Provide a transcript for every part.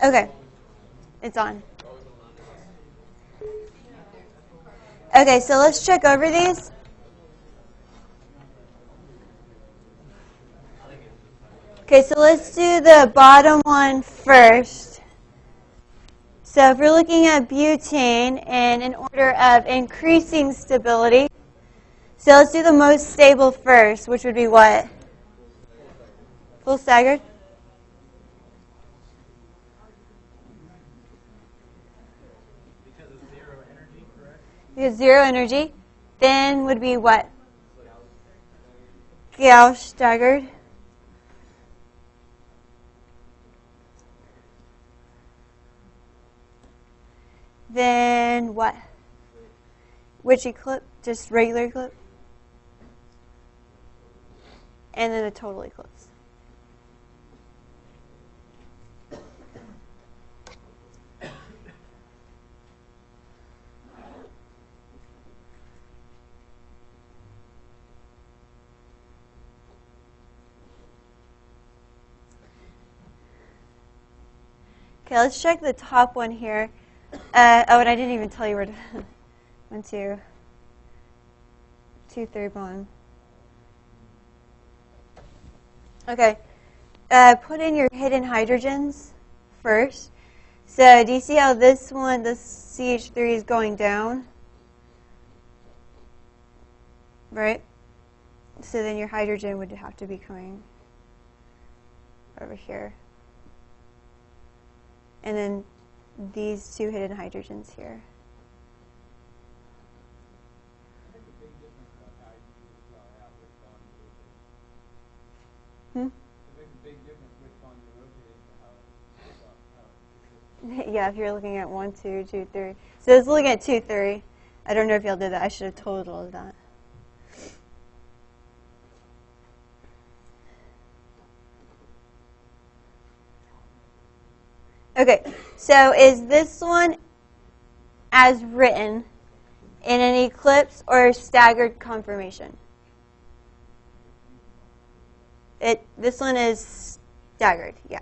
Okay, it's on. Okay, so let's check over these. Okay, so let's do the bottom one first. So if we're looking at butane and in order of increasing stability, so let's do the most stable first, which would be what? Full staggered? Because of zero energy, correct? Because zero energy. Then would be what? Gauge staggered. Then what? Which eclipse? Just regular eclipse? And then a total eclipse. Okay, let's check the top one here. Oh, and I didn't even tell you where to 1, 2, 2, 3 bond. Okay, put in your hidden hydrogens first. So do you see how this one, this CH3 is going down? Right? So then your hydrogen would have to be coming over here. And then these two hidden hydrogens here. Yeah, if you're looking at 1, 2, 2, 3. So it's looking at 2, 3. I don't know if y'all did that. I should have totaled that. Okay, so is this one as written in an eclipse or staggered conformation? This one is staggered, yeah.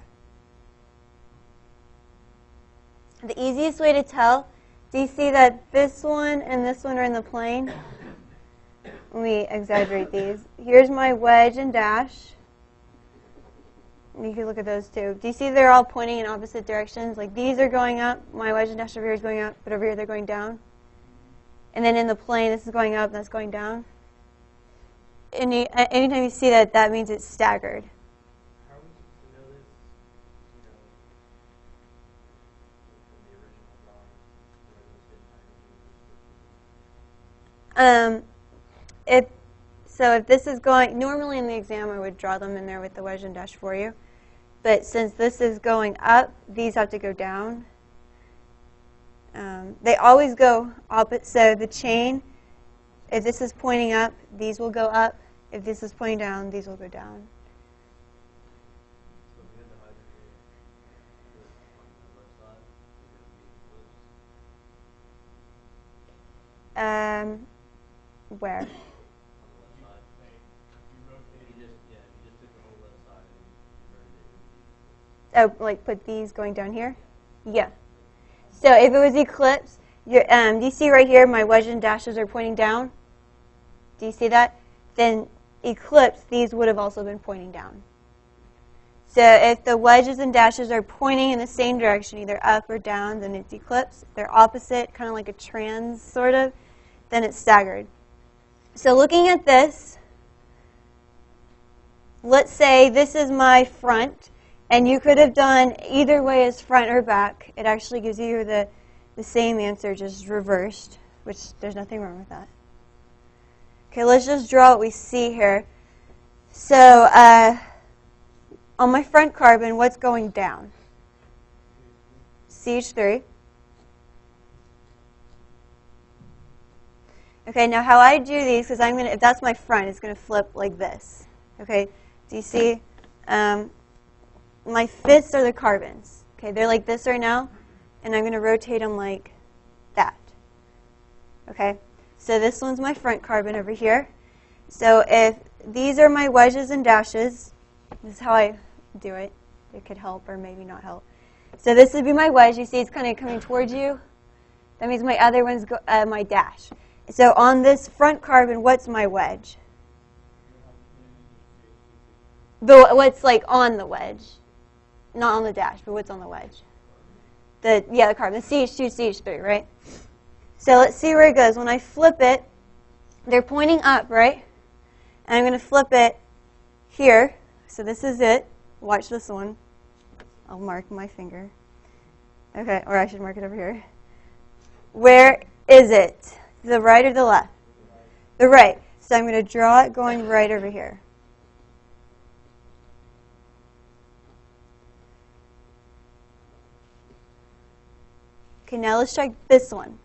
The easiest way to tell, do you see that this one and this one are in the plane? Let me exaggerate these. Here's my wedge and dash. You can look at those two. Do you see they're all pointing in opposite directions? Like these are going up, my wedge and dash over here is going up, but over here they're going down. And then in the plane, this is going up, that's going down. Anytime you see that, that means it's staggered. How are we supposed to know this, from the original drawing, where those hidden hydrogens If this is going, normally in the exam I would draw them in there with the wedge and dash for you. But since this is going up, these have to go down. They always go opposite. So the chain, if this is pointing up, these will go up. If this is pointing down, these will go down. So if we had the hydrogen on the left side, would it be eclipse? Where? On the left side. If you just took the whole left side and converted it, it would be eclipse. Oh, like put these going down here? Yeah. So if it was eclipse, do you see right here my wedge and dashes are pointing down? Do you see that? Then eclipse, these would have also been pointing down. So if the wedges and dashes are pointing in the same direction, either up or down, then it's eclipse. If they're opposite, kind of like a trans sort of, then it's staggered. So looking at this, let's say this is my front, and you could have done either way as front or back. It actually gives you the same answer, just reversed, which there's nothing wrong with that. Okay, let's just draw what we see here. So on my front carbon, what's going down? CH3. Okay, now how I do these, because I'm going to, if that's my front, it's going to flip like this. Okay, do you see? My fifths are the carbons. Okay, they're like this right now, and I'm going to rotate them like that. Okay, so this one's my front carbon over here. So if these are my wedges and dashes, this is how I do it. It could help or maybe not help. So this would be my wedge. You see it's kind of coming towards you. That means my other one's my dash. So on this front carbon, what's my wedge? What's like on the wedge. Not on the dash, but what's on the wedge? The carbon, the CH2, CH3, right? So let's see where it goes. When I flip it, they're pointing up, right? And I'm going to flip it here. So this is it. Watch this one. I'll mark my finger. Okay, or I should mark it over here. Where is it? The right or the left? The right. So I'm going to draw it going right over here. Okay, now let's check this one.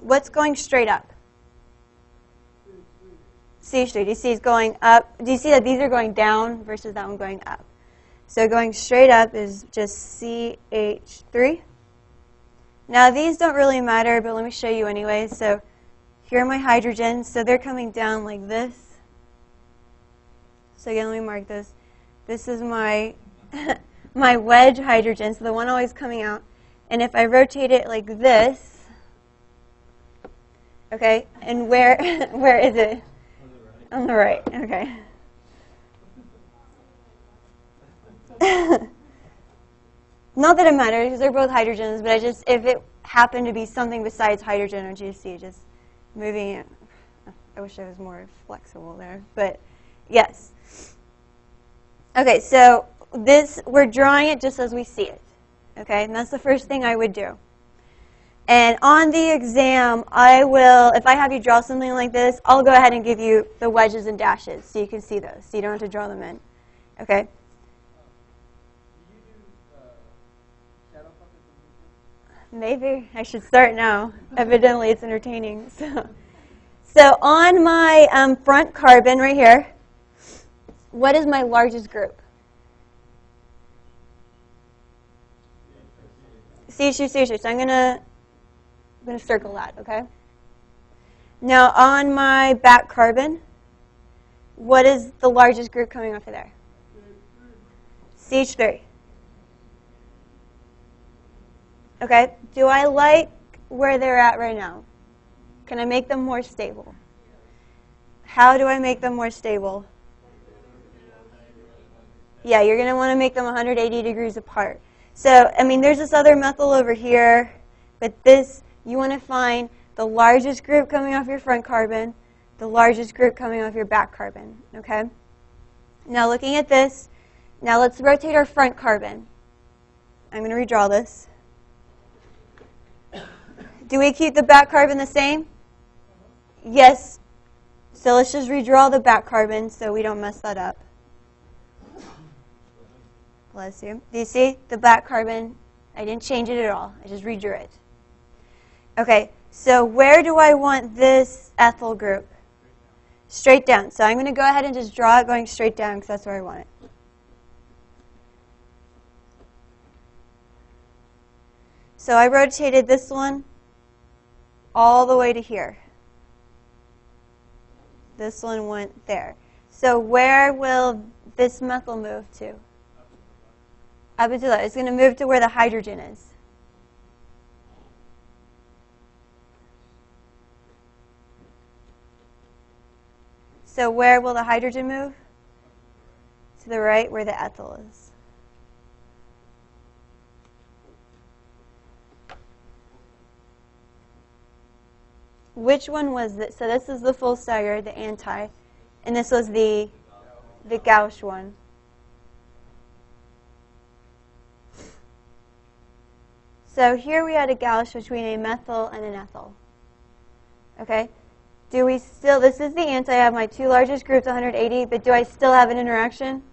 What's going straight up? CH3. Do you see it's going up? Do you see that these are going down versus that one going up? So going straight up is just CH3. Now these don't really matter, but let me show you anyway. So here are my hydrogens. So they're coming down like this. So again, let me mark this. This is my my wedge hydrogen, so the one always coming out. And if I rotate it like this, okay, and where is it? On the right. Okay. Not that it matters because they're both hydrogens, but if it happened to be something besides hydrogen or GC, just moving it. I wish I was more flexible there, but yes. Okay, so we're drawing it just as we see it. Okay, and that's the first thing I would do. And on the exam, if I have you draw something like this, I'll go ahead and give you the wedges and dashes so you can see those, so you don't have to draw them in. Okay? Maybe. I should start now. Evidently, it's entertaining. So on my front carbon right here, what is my largest group? CH2, CH2. So I'm going to circle that, okay? Now on my back carbon, what is the largest group coming off of there? CH3. Okay, do I like where they're at right now? Can I make them more stable? How do I make them more stable? Yeah, you're going to want to make them 180 degrees apart. So, I mean, there's this other methyl over here, but you want to find the largest group coming off your front carbon, the largest group coming off your back carbon, okay? Now looking at this, now let's rotate our front carbon. I'm going to redraw this. Do we keep the back carbon the same? Yes. So let's just redraw the back carbon so we don't mess that up. Bless you. Do you see the back carbon? I didn't change it at all. I just redrew it. Okay, so where do I want this ethyl group? Straight down. So I'm going to go ahead and just draw it going straight down because that's where I want it. So I rotated this one all the way to here. This one went there. So where will this methyl move to? Up into that. It's going to move to where the hydrogen is. So where will the hydrogen move? To the right where the ethyl is. Which one was this? So this is the full stagger, the anti, and this was the gauche one. So here we had a gauche between a methyl and an ethyl. Okay? Do we still, this is the anti, I have my two largest groups, 180, but do I still have an interaction?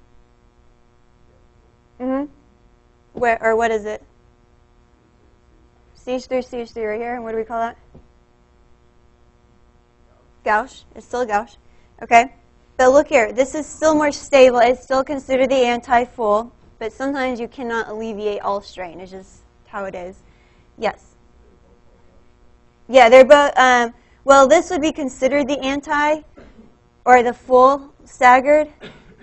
Where, or what is it? CH3, CH3 right here, and what do we call that? Gauche. It's still a gauche. Okay? But look here, this is still more stable. It's still considered the anti-full, but sometimes you cannot alleviate all strain. It's just how it is. Yes? Yeah, they're both, well, this would be considered the anti or the full staggered,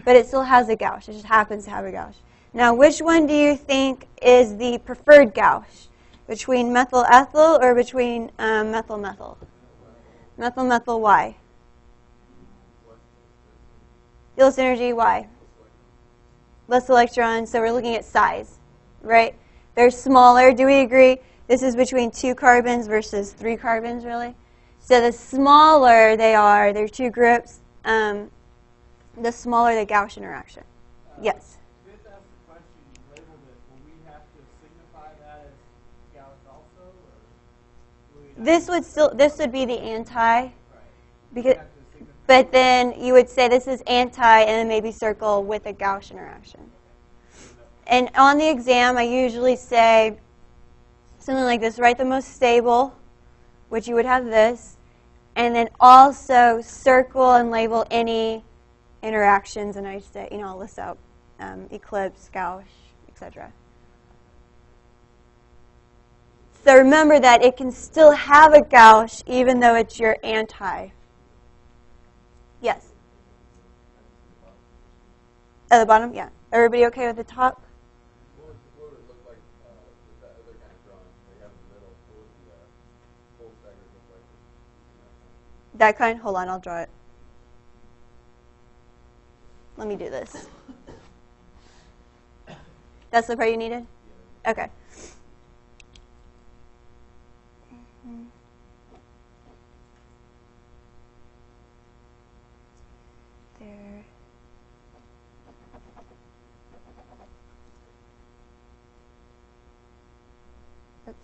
but it still has a gouge. It just happens to have a gouge. Now, which one do you think is the preferred gouge? Between methyl-ethyl or between methyl-methyl? Methyl-methyl, why? The less energy, why? Less electrons, so we're looking at size, right? They're smaller. Do we agree? This is between 2 carbons versus 3 carbons, really? So the smaller they are, there are 2 groups, the smaller the gauge interaction. Yes? This asks the question, you labeled it. Will we have to signify that as gauge also? Or will we This would be the anti, Right. because, have to signify but then you would say this is anti and then maybe circle with a gauge interaction. And on the exam, I usually say something like this, write the most stable, which you would have this, and then also circle and label any interactions, and I say, I'll list out eclipse, gauge, etc. So remember that it can still have a gauge even though it's your anti. Yes? At the bottom? Yeah. Everybody okay with the top? What would it look like with that other kind of drawing? They have in the middle. What would the full stagger look like? That kind? Hold on, I'll draw it. Let me do this. That's the part you needed? Okay. There. Oops.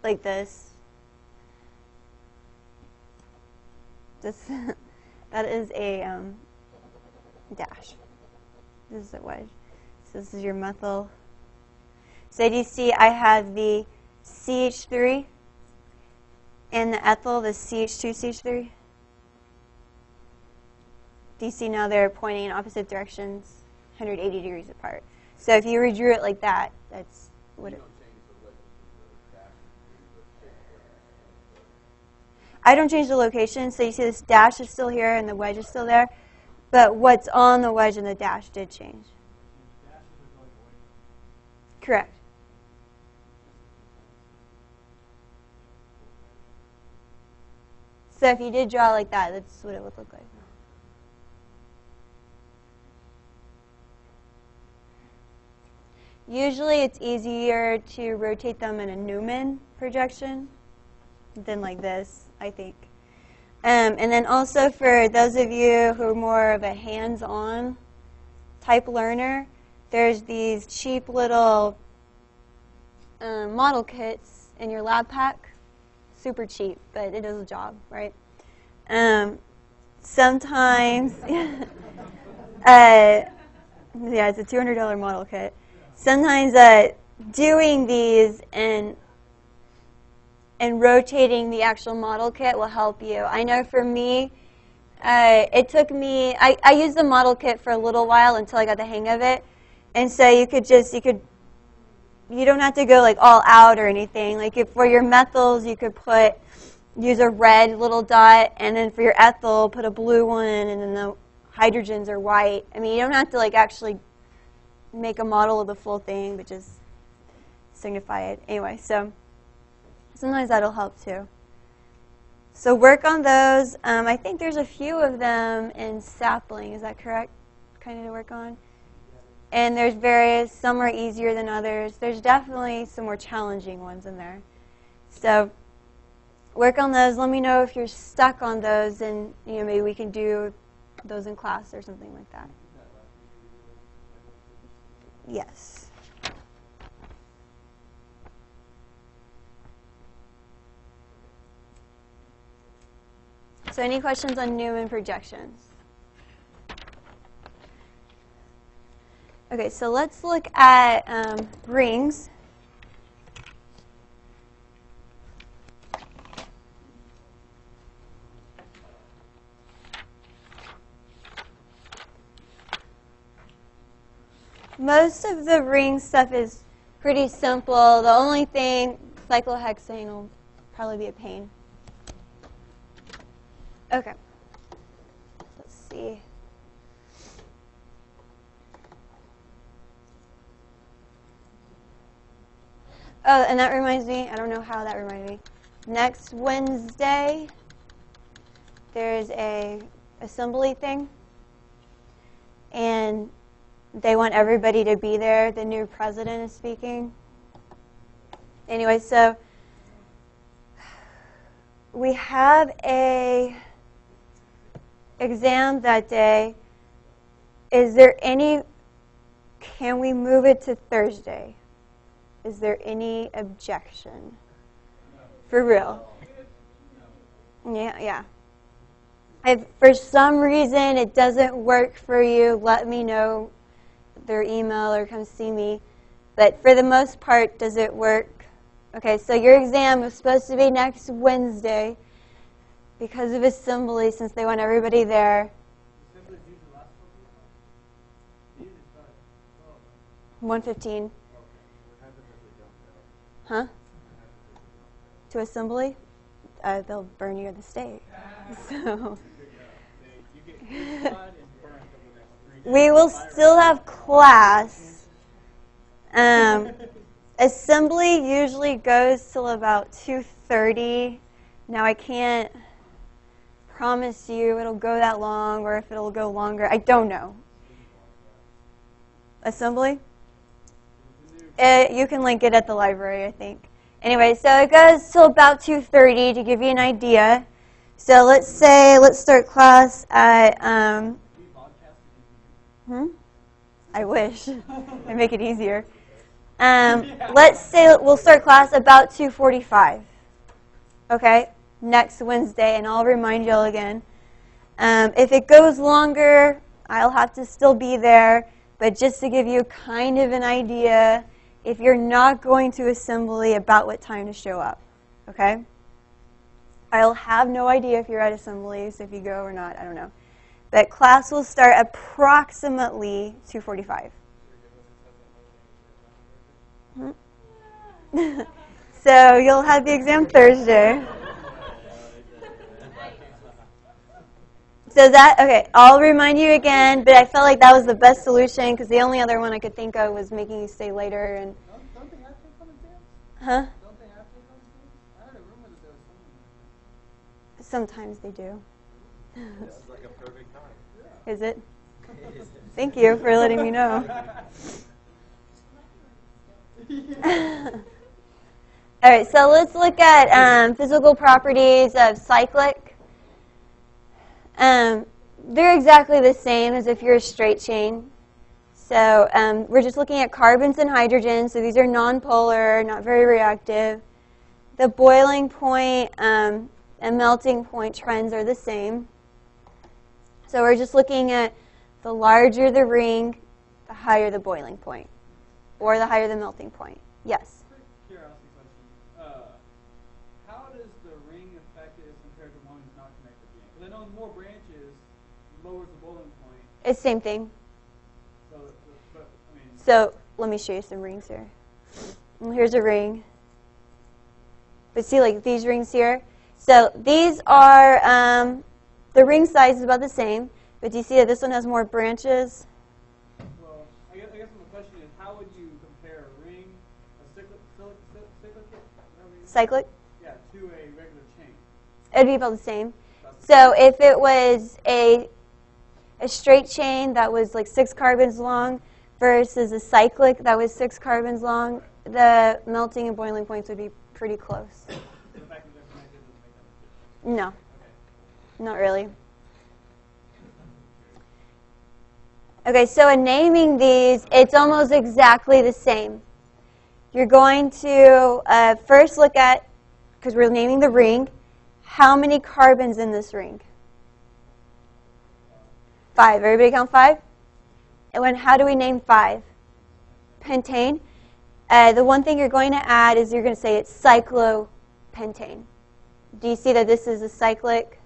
Like this. That is a dash. This is a wedge. So this is your methyl. So do you see I have the CH3 and the ethyl, the CH2, CH3? Do you see now they're pointing in opposite directions, 180 degrees apart? So if you redrew it like that, that's what it. I don't change the location, so you see this dash is still here and the wedge is still there, but what's on the wedge and the dash did change. Correct. So if you did draw like that, that's what it would look like. Usually it's easier to rotate them in a Newman projection than like this, I think. And then also for those of you who are more of a hands-on type learner, there's these cheap little model kits in your lab pack. Super cheap, but it does the job, right? Sometimes, yeah, it's a $200 model kit. Sometimes doing these and rotating the actual model kit will help you. I know for me, it took me, I used the model kit for a little while until I got the hang of it. And so you don't have to go like all out or anything. Like if for your methyls, you could use a red little dot, and then for your ethyl, put a blue one, and then the hydrogens are white. I mean, you don't have to like actually make a model of the full thing, but just signify it. Anyway, so sometimes that'll help too. So work on those. I think there's a few of them in sapling. Is that correct? Kind of to work on. And there's various, some are easier than others. There's definitely some more challenging ones in there. So work on those. Let me know if you're stuck on those, and maybe we can do those in class or something like that. Yes. So any questions on Newman projections? Okay, so let's look at rings. Most of the ring stuff is pretty simple. The only thing, cyclohexane will probably be a pain. Okay. Let's see. Oh, and that reminds me, I don't know how that reminded me. Next Wednesday, there's a assembly thing, and they want everybody to be there. The new president is speaking. Anyway, so we have a exam that day. Is there any, can we move it to Thursday? Is there any objection? For real? Yeah. If for some reason it doesn't work for you, let me know their email or come see me. But for the most part, does it work? Okay, so your exam was supposed to be next Wednesday because of assembly, since they want everybody there. 1:15. Huh? To assembly? They'll burn you at the stake. So we will still have class. Assembly usually goes till about 2:30. Now I can't promise you it'll go that long or if it'll go longer. I don't know. Assembly? You can link it at the library, I think. Anyway, so it goes till about 2:30 to give you an idea. So let's start class at, I wish. I'd make it easier. Let's say we'll start class about 2:45. Okay? Next Wednesday, and I'll remind y'all again. If it goes longer, I'll have to still be there, but just to give you kind of an idea, if you're not going to assembly, about what time to show up, okay? I'll have no idea if you're at assembly, so if you go or not, I don't know. But class will start approximately 2:45. So you'll have the exam Thursday. So okay, I'll remind you again, but I felt like that was the best solution because the only other one I could think of was making you stay later. And Don't they have to come exams? Huh? Don't they have to come exams? I heard a rumor that there was someone. Sometimes they do. This is like a perfect time. Is it? Thank you for letting me know. All right, so let's look at physical properties of cyclic. They're exactly the same as if you're a straight chain. So we're just looking at carbons and hydrogens. So these are nonpolar, not very reactive. The boiling point and melting point trends are the same. So we're just looking at the larger the ring, the higher the boiling point, or the higher the melting point. Yes? Quick curiosity question. How does the ring affect it as compared to one who's not connected to the end? Because I know the more branches, lowers the boiling point. It's the same thing. So let me show you some rings here. And here's a ring. But see, like these rings here? So these are, the ring size is about the same, but do you see that this one has more branches? Well, I guess my question is, how would you compare a ring, a Cyclic? Yeah, to a regular chain? It'd be about the same. So if it was a straight chain that was like 6 carbons long versus a cyclic that was 6 carbons long, the melting and boiling points would be pretty close. The fact that they're connected doesn't make that much difference. No, Okay. not really. Okay, so in naming these, it's almost exactly the same. You're going to first look at, because we're naming the ring, how many carbons in this ring? 5. Everybody count 5? And how do we name 5? Pentane. The one thing you're going to add is you're going to say it's cyclopentane. Do you see that this is a cyclic?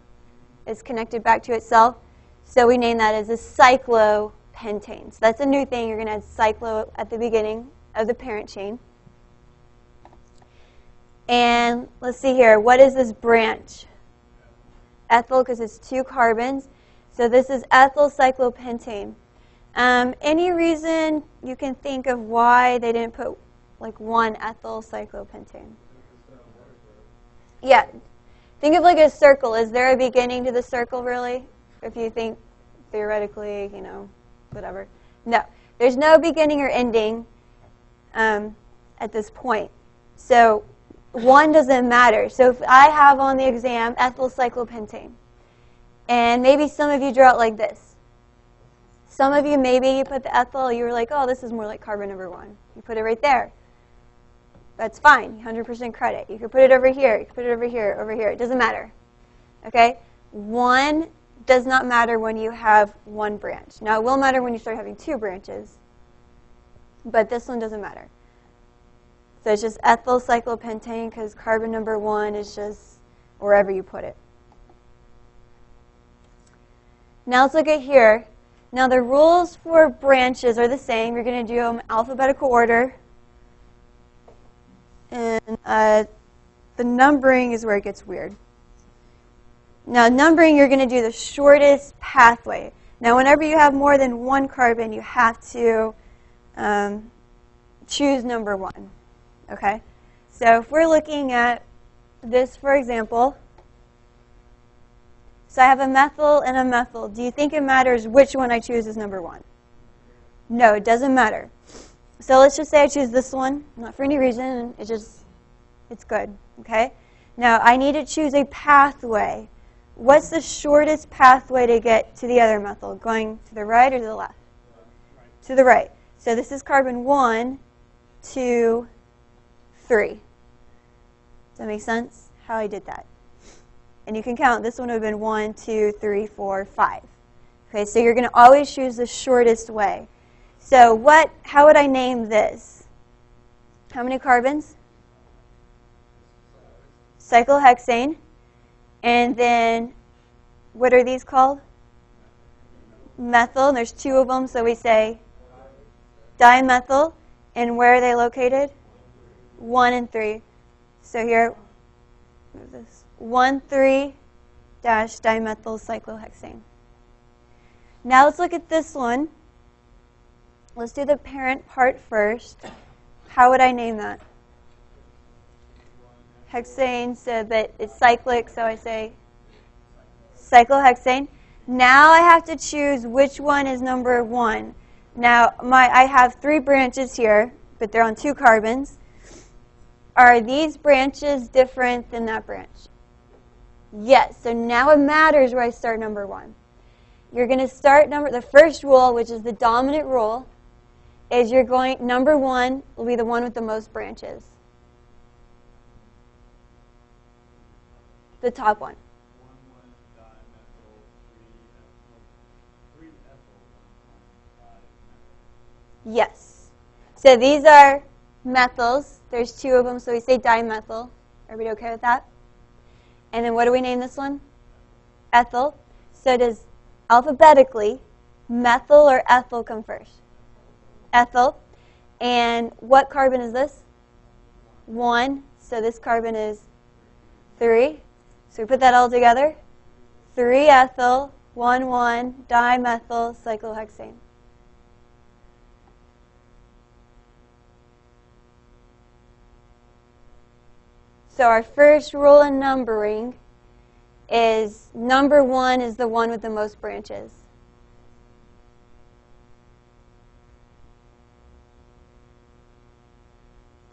It's connected back to itself. So we name that as a cyclopentane. pentane. So that's a new thing. You're going to add cyclo at the beginning of the parent chain. And let's see here. What is this branch? Ethyl, because it's 2 carbons. So this is ethyl cyclopentane. Any reason you can think of why they didn't put like 1 ethyl cyclopentane? Yeah. Think of like a circle. Is there a beginning to the circle, really? If you think theoretically, whatever. No. There's no beginning or ending at this point. So 1 doesn't matter. So if I have on the exam ethyl cyclopentane, and maybe some of you draw it like this. Some of you, maybe you put the ethyl, you were like, oh, this is more like carbon number 1. You put it right there. That's fine, 100% credit. You could put it over here, you could put it over here, over here. It doesn't matter. Okay? 1 does not matter when you have 1 branch. Now, it will matter when you start having 2 branches, but this one doesn't matter. So it's just ethyl cyclopentane because carbon number 1 is just wherever you put it. Now let's look at here. Now the rules for branches are the same. You're going to do them alphabetical order. And the numbering is where it gets weird. Now numbering, you're going to do the shortest pathway. Now whenever you have more than 1 carbon, you have to choose number 1. Okay? So if we're looking at this, for example, so I have a methyl and a methyl. Do you think it matters which one I choose as number 1? No, it doesn't matter. So let's just say I choose this one, not for any reason, it's good, okay? Now I need to choose a pathway. What's the shortest pathway to get to the other methyl? Going to the right or to the left? Right. To the right. So this is carbon 1, 2, 3. Does that make sense? How I did that? And you can count. This one would have been 1, 2, 3, 4, 5. Okay, so you're going to always choose the shortest way. So how would I name this? How many carbons? Cyclohexane. And then, what are these called? Methyl. And there's 2 of them, so we say dimethyl. And where are they located? 1 and 3. So here, move this. 1,3-dimethyl cyclohexane. Now let's look at this one. Let's do the parent part first. How would I name that? Hexane, so that it's cyclic, so I say cyclohexane. Now I have to choose which one is number 1. Now I have 3 branches here, but they're on 2 carbons. Are these branches different than that branch? Yes, so now it matters where I start number 1. You're going to start the first rule, which is the dominant rule, is number 1 will be the one with the most branches. The top one. 1,1-dimethyl, 3-ethyl, 1,5-methyl. Yes. So these are methyls. There's 2 of them, so we say dimethyl. Everybody okay with that? And then what do we name this one? Ethyl. So does alphabetically methyl or ethyl come first? Ethyl. And what carbon is this? 1. So this carbon is 3. So we put that all together. 3-ethyl, 1,1-dimethyl cyclohexane. So our first rule in numbering is number 1 is the one with the most branches.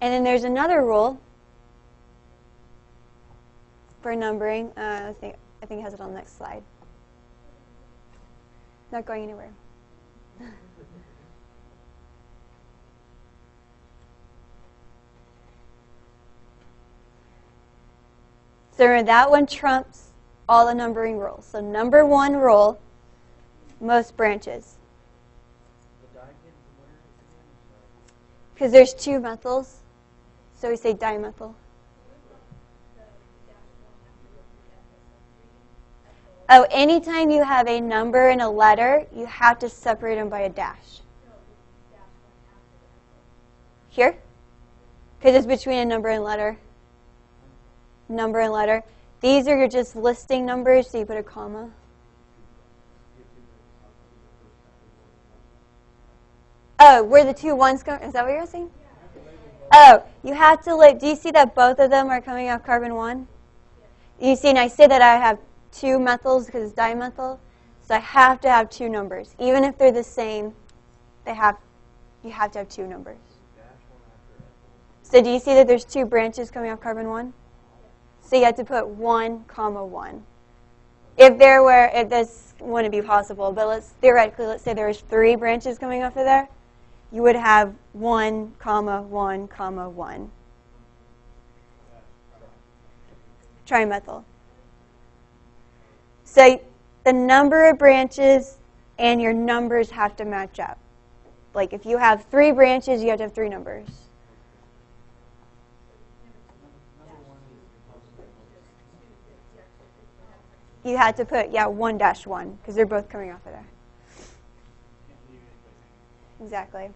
And then there's another rule for numbering. I think it has it on the next slide. Not going anywhere. So remember, that one trumps all the numbering rules. So number 1 rule, most branches. Because there's 2 methyls, so we say dimethyl. Oh, anytime you have a number and a letter, you have to separate them by a dash. Here? Because it's between a number and letter. Number and letter. These are your just listing numbers, so you put a comma. Oh, where the two ones come? Is that what you're saying? Oh, you have to do you see that both of them are coming off carbon 1? You see, and I say that I have two methyls because it's dimethyl, so I have to have two numbers. Even if they're the same, you have to have two numbers. So do you see that there's two branches coming off carbon 1? So you have to put 1, 1. If this wouldn't be possible, but theoretically, let's say there's 3 branches coming off of there, you would have 1, 1, 1. Trimethyl. So the number of branches and your numbers have to match up. Like if you have 3 branches, you have to have 3 numbers. You had to put, 1-1, because they're both coming off of there. Exactly.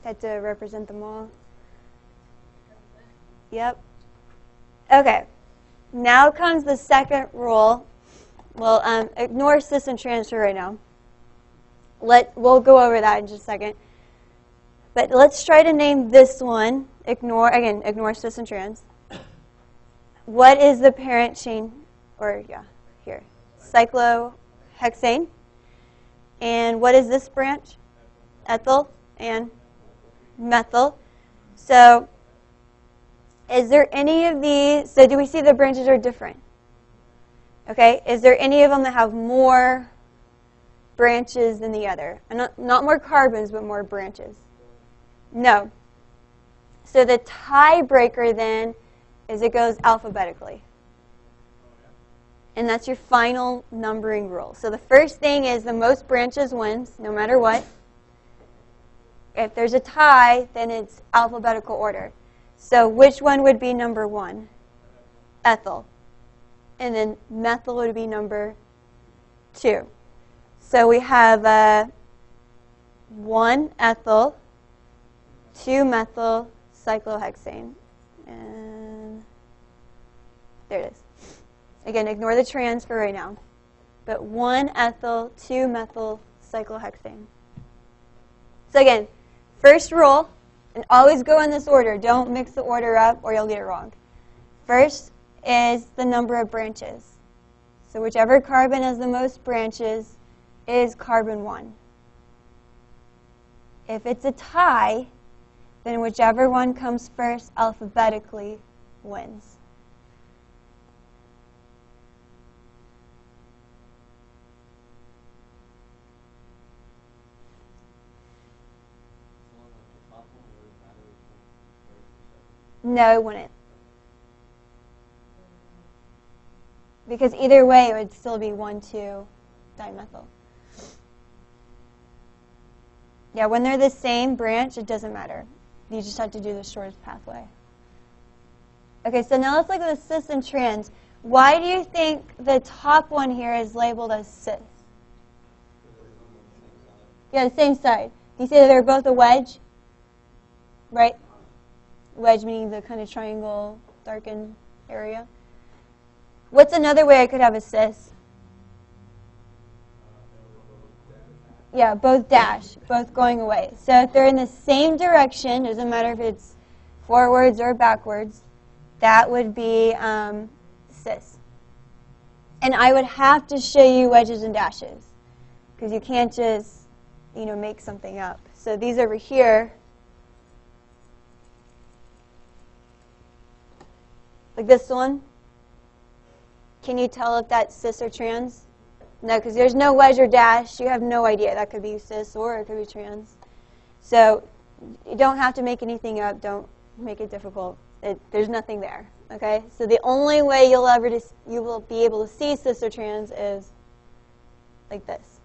Had to represent them all. Yep. Okay. Now comes the second rule. Well, ignore cis and trans for right now. We'll go over that in just a second. But let's try to name this one. Ignore cis and trans. What is the parent chain? Here. Cyclohexane. And what is this branch? Ethyl and methyl. So is there any of these, so do we see the branches are different? Okay, is there any of them that have more branches than the other? And not more carbons, but more branches? No. So the tiebreaker then is it goes alphabetically. And that's your final numbering rule. So the first thing is the most branches wins, no matter what. If there's a tie, then it's alphabetical order. So which one would be number 1? Ethyl. And then methyl would be number 2. So we have 1 ethyl, 2 methyl, cyclohexane. And there it is. Again, ignore the trans for right now. But 1 ethyl, 2 methyl, cyclohexane. So again, first rule, and always go in this order. Don't mix the order up or you'll get it wrong. First is the number of branches. So whichever carbon has the most branches is carbon 1. If it's a tie, then whichever one comes first alphabetically wins. No, it wouldn't. Because either way, it would still be 1,2 dimethyl. Yeah, when they're the same branch, it doesn't matter. You just have to do the shortest pathway. Okay, so now let's look at the cis and trans. Why do you think the top one here is labeled as cis? Yeah, the same side. Do you see that they're both a wedge? Right? Wedge meaning the kind of triangle darkened area. What's another way I could have a cis? Yeah, both dash, both going away. So if they're in the same direction, doesn't matter if it's forwards or backwards, that would be cis. And I would have to show you wedges and dashes because you can't just, make something up. So these over here, like this one, can you tell if that's cis or trans? No, because there's no wedge or dash. You have no idea. That could be cis or it could be trans. So you don't have to make anything up. Don't make it difficult. There's nothing there. Okay? So the only way you will be able to see cis or trans is like this.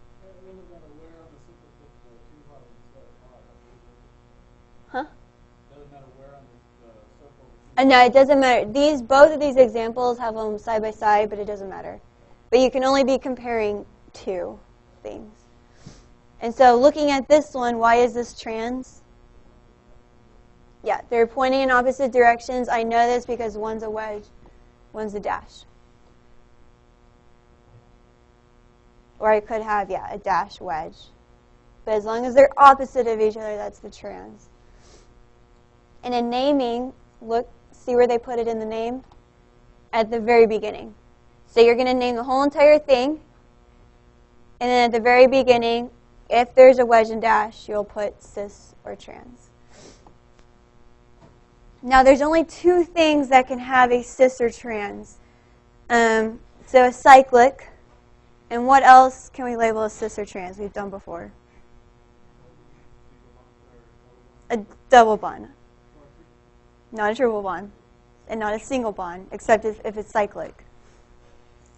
Huh? No, it doesn't matter. Both of these examples have them side by side, but it doesn't matter. But you can only be comparing two things. And so looking at this one, why is this trans? Yeah, they're pointing in opposite directions. I know this because one's a wedge, one's a dash. Or I could have, a dash wedge. But as long as they're opposite of each other, that's the trans. And in naming, look, see where they put it in the name? At the very beginning. So you're going to name the whole entire thing. And then at the very beginning, if there's a wedge and dash, you'll put cis or trans. Now, there's only two things that can have a cis or trans. So a cyclic. And what else can we label as cis or trans? We've done before. A double bond. Not a triple bond. And not a single bond, except if it's cyclic.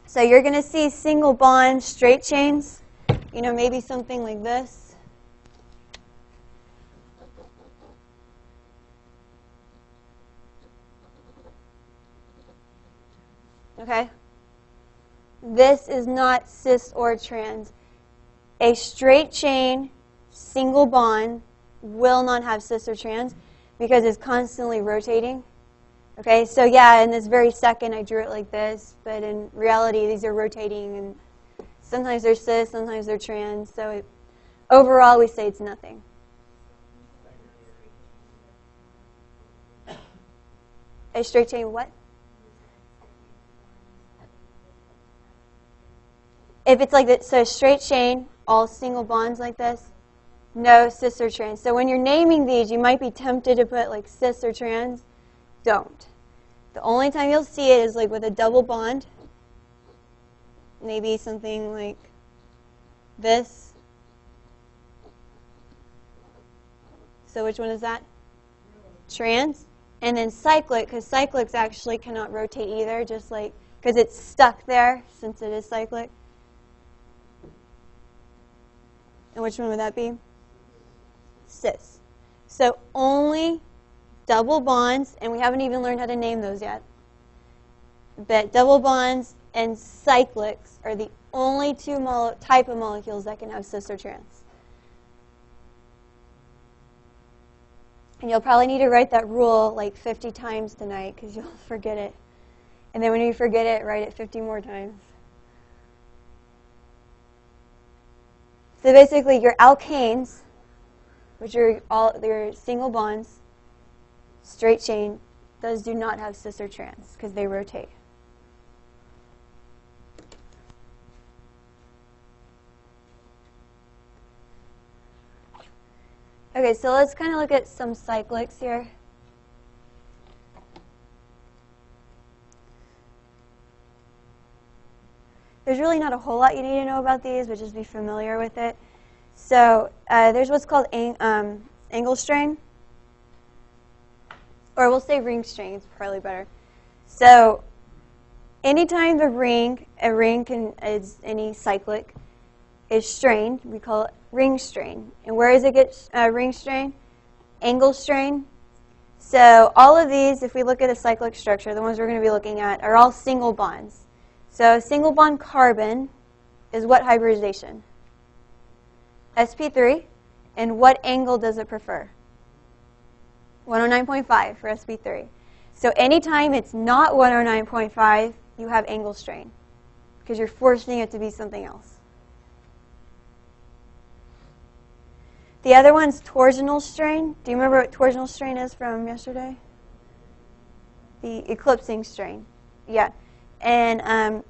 So you're going to see single bond straight chains. Maybe something like this. Okay? This is not cis or trans. A straight chain, single bond, will not have cis or trans because it's constantly rotating. Okay, so in this very second I drew it like this, but in reality these are rotating, and sometimes they're cis, sometimes they're trans. So overall we say it's nothing. A straight chain what? If it's like this, so a straight chain, all single bonds like this, no cis or trans. So when you're naming these, you might be tempted to put like cis or trans. Don't. The only time you'll see it is like with a double bond. Maybe something like this. So which one is that? Trans. And then cyclic, because cyclics actually cannot rotate either, just like, because it's stuck there since it is cyclic. And which one would that be? Cis. So only double bonds, and we haven't even learned how to name those yet. But double bonds and cyclics are the only two type of molecules that can have cis or trans. And you'll probably need to write that rule like 50 times tonight because you'll forget it. And then when you forget it, write it 50 more times. So basically, your alkanes, which are all your single bonds, straight chain, those do not have cis or trans because they rotate. Okay, so let's kind of look at some cyclics here. There's really not a whole lot you need to know about these, but just be familiar with it. So there's what's called angle strain, or we'll say ring strain. It's probably better. So anytime a ring is any cyclic, is strained, we call it ring strain. And where does it get ring strain? Angle strain. So all of these, if we look at a cyclic structure, the ones we're going to be looking at, are all single bonds. So a single bond carbon is what hybridization? sp3. And what angle does it prefer? 109.5 for sp3. So anytime it's not 109.5, you have angle strain because you're forcing it to be something else. The other one's torsional strain. Do you remember what torsional strain is from yesterday? The eclipsing strain. Yeah. And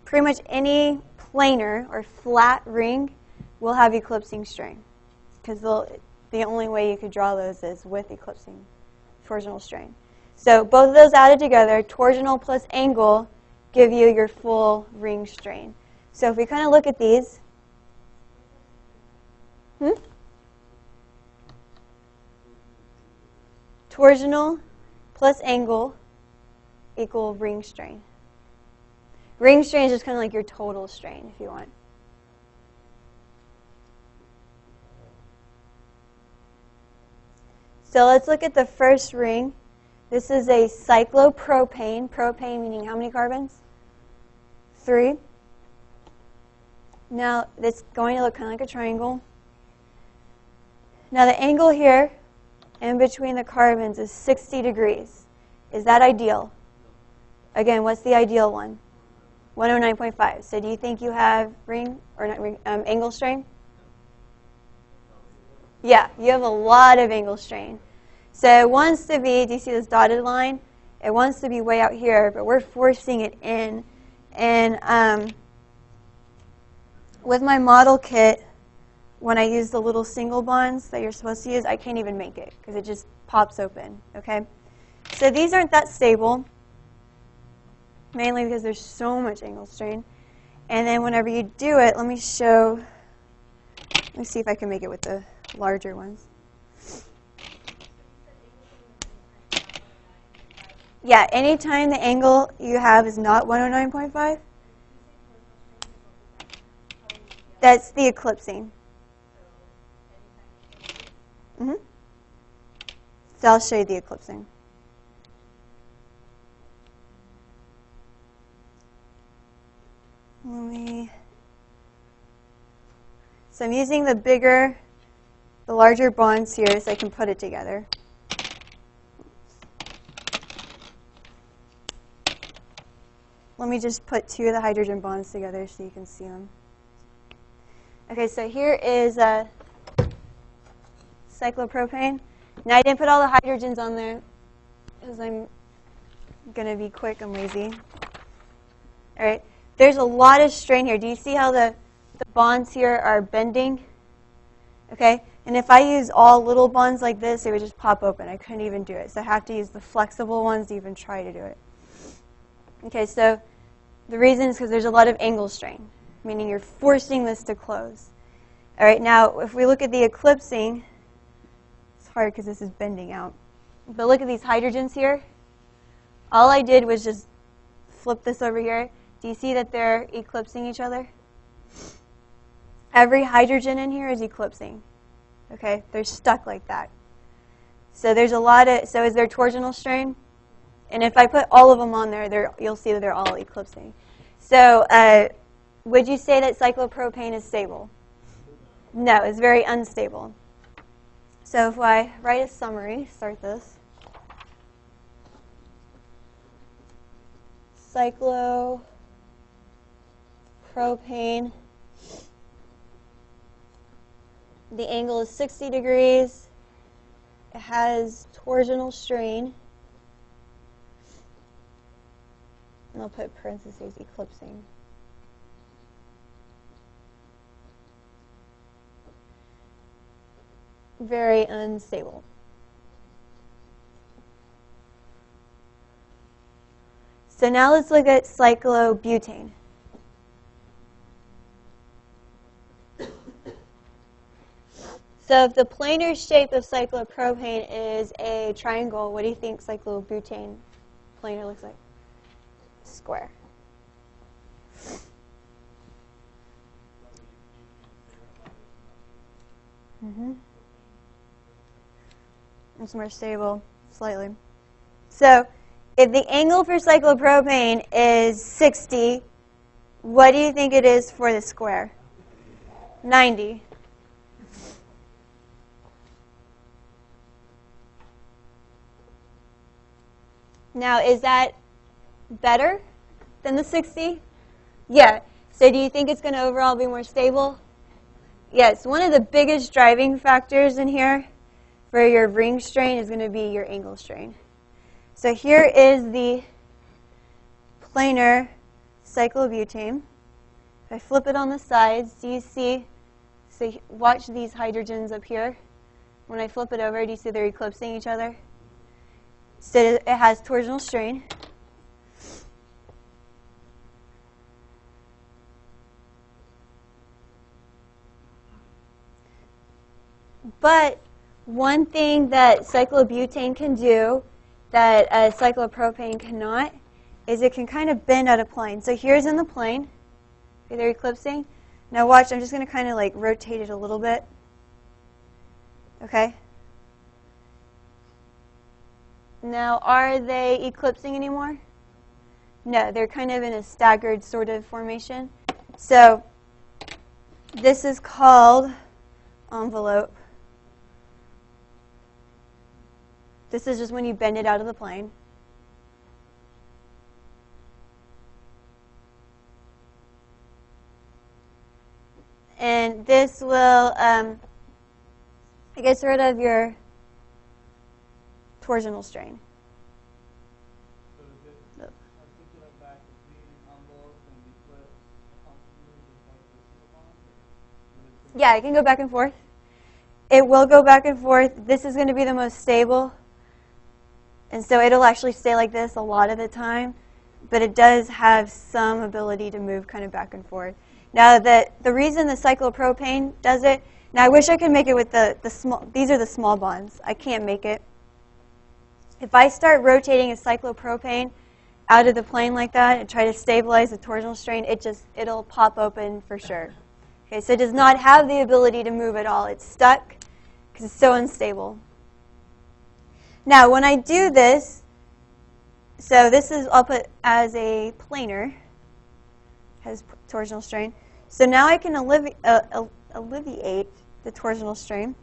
pretty much any planar or flat ring will have eclipsing strain because the only way you could draw those is with eclipsing torsional strain. So both of those added together, torsional plus angle, give you your full ring strain. So if we kind of look at these, torsional plus angle equal ring strain. Ring strain is just kind of like your total strain, if you want. So let's look at the first ring. This is a cyclopropane. Propane meaning how many carbons? 3. Now, it's going to look kind of like a triangle. Now, the angle here in between the carbons is 60 degrees. Is that ideal? Again, what's the ideal one? 109.5. So do you think you have ring, or not ring, angle strain? Yeah, you have a lot of angle strain. So it wants to be, do you see this dotted line? It wants to be way out here, but we're forcing it in. And with my model kit, when I use the little single bonds that you're supposed to use, I can't even make it because it just pops open, okay? So these aren't that stable, mainly because there's so much angle strain. And then whenever you do it, let me see if I can make it with the larger ones. Yeah, anytime the angle you have is not 109.5, that's the eclipsing. So I'll show you the eclipsing. So I'm using the larger bonds here so I can put it together. Let me just put 2 of the hydrogen bonds together so you can see them. Okay, so here is cyclopropane. Now I didn't put all the hydrogens on there because I'm going to be quick and lazy. All right, there's a lot of strain here. Do you see how the bonds here are bending? Okay, and if I use all little bonds like this, it would just pop open. I couldn't even do it. So I have to use the flexible ones to even try to do it. Okay, so the reason is because there's a lot of angle strain, meaning you're forcing this to close. All right, now if we look at the eclipsing, it's hard because this is bending out. But look at these hydrogens here. All I did was just flip this over here. Do you see that they're eclipsing each other? Every hydrogen in here is eclipsing. Okay, they're stuck like that. So there's a lot of, so is there torsional strain? And if I put all of them on there, you'll see that they're all eclipsing. So would you say that cyclopropane is stable? No, it's very unstable. So if I write a summary, start this. Cyclopropane. The angle is 60 degrees. It has torsional strain. And I'll put parentheses, eclipsing. Very unstable. So now let's look at cyclobutane. So if the planar shape of cyclopropane is a triangle, what do you think cyclobutane planar looks like? Square. It's more stable, slightly. So if the angle for cyclopropane is 60, what do you think it is for the square? 90. Now, is that better than the 60? Yeah. So do you think it's going to overall be more stable? Yes. One of the biggest driving factors in here for your ring strain is going to be your angle strain. So here is the planar cyclobutane. If I flip it on the sides, do you see, so watch these hydrogens up here. When I flip it over, do you see they're eclipsing each other? So it has torsional strain. But one thing that cyclobutane can do that cyclopropane cannot is it can kind of bend out of plane. So here's in the plane. Okay, they're eclipsing. Now watch, I'm just going to kind of like rotate it a little bit. Okay? Now, are they eclipsing anymore? No, they're kind of in a staggered sort of formation. So this is called envelope. This is just when you bend it out of the plane. And this will, it gets rid of your torsional strain. So is it articulate back between envelope and the clip constantly, just like the silicone? Yeah, it can go back and forth. It will go back and forth. This is going to be the most stable. And so it'll actually stay like this a lot of the time. But it does have some ability to move kind of back and forth. Now, the reason the cyclopropane does it, now I wish I could make it with the small, these are the small bonds. I can't make it. If I start rotating a cyclopropane out of the plane like that and try to stabilize the torsional strain, it'll pop open for sure. Okay, so it does not have the ability to move at all. It's stuck because it's so unstable. Now, when I do this, so this is, I'll put as a planer, has torsional strain. So now I can alleviate the torsional strain.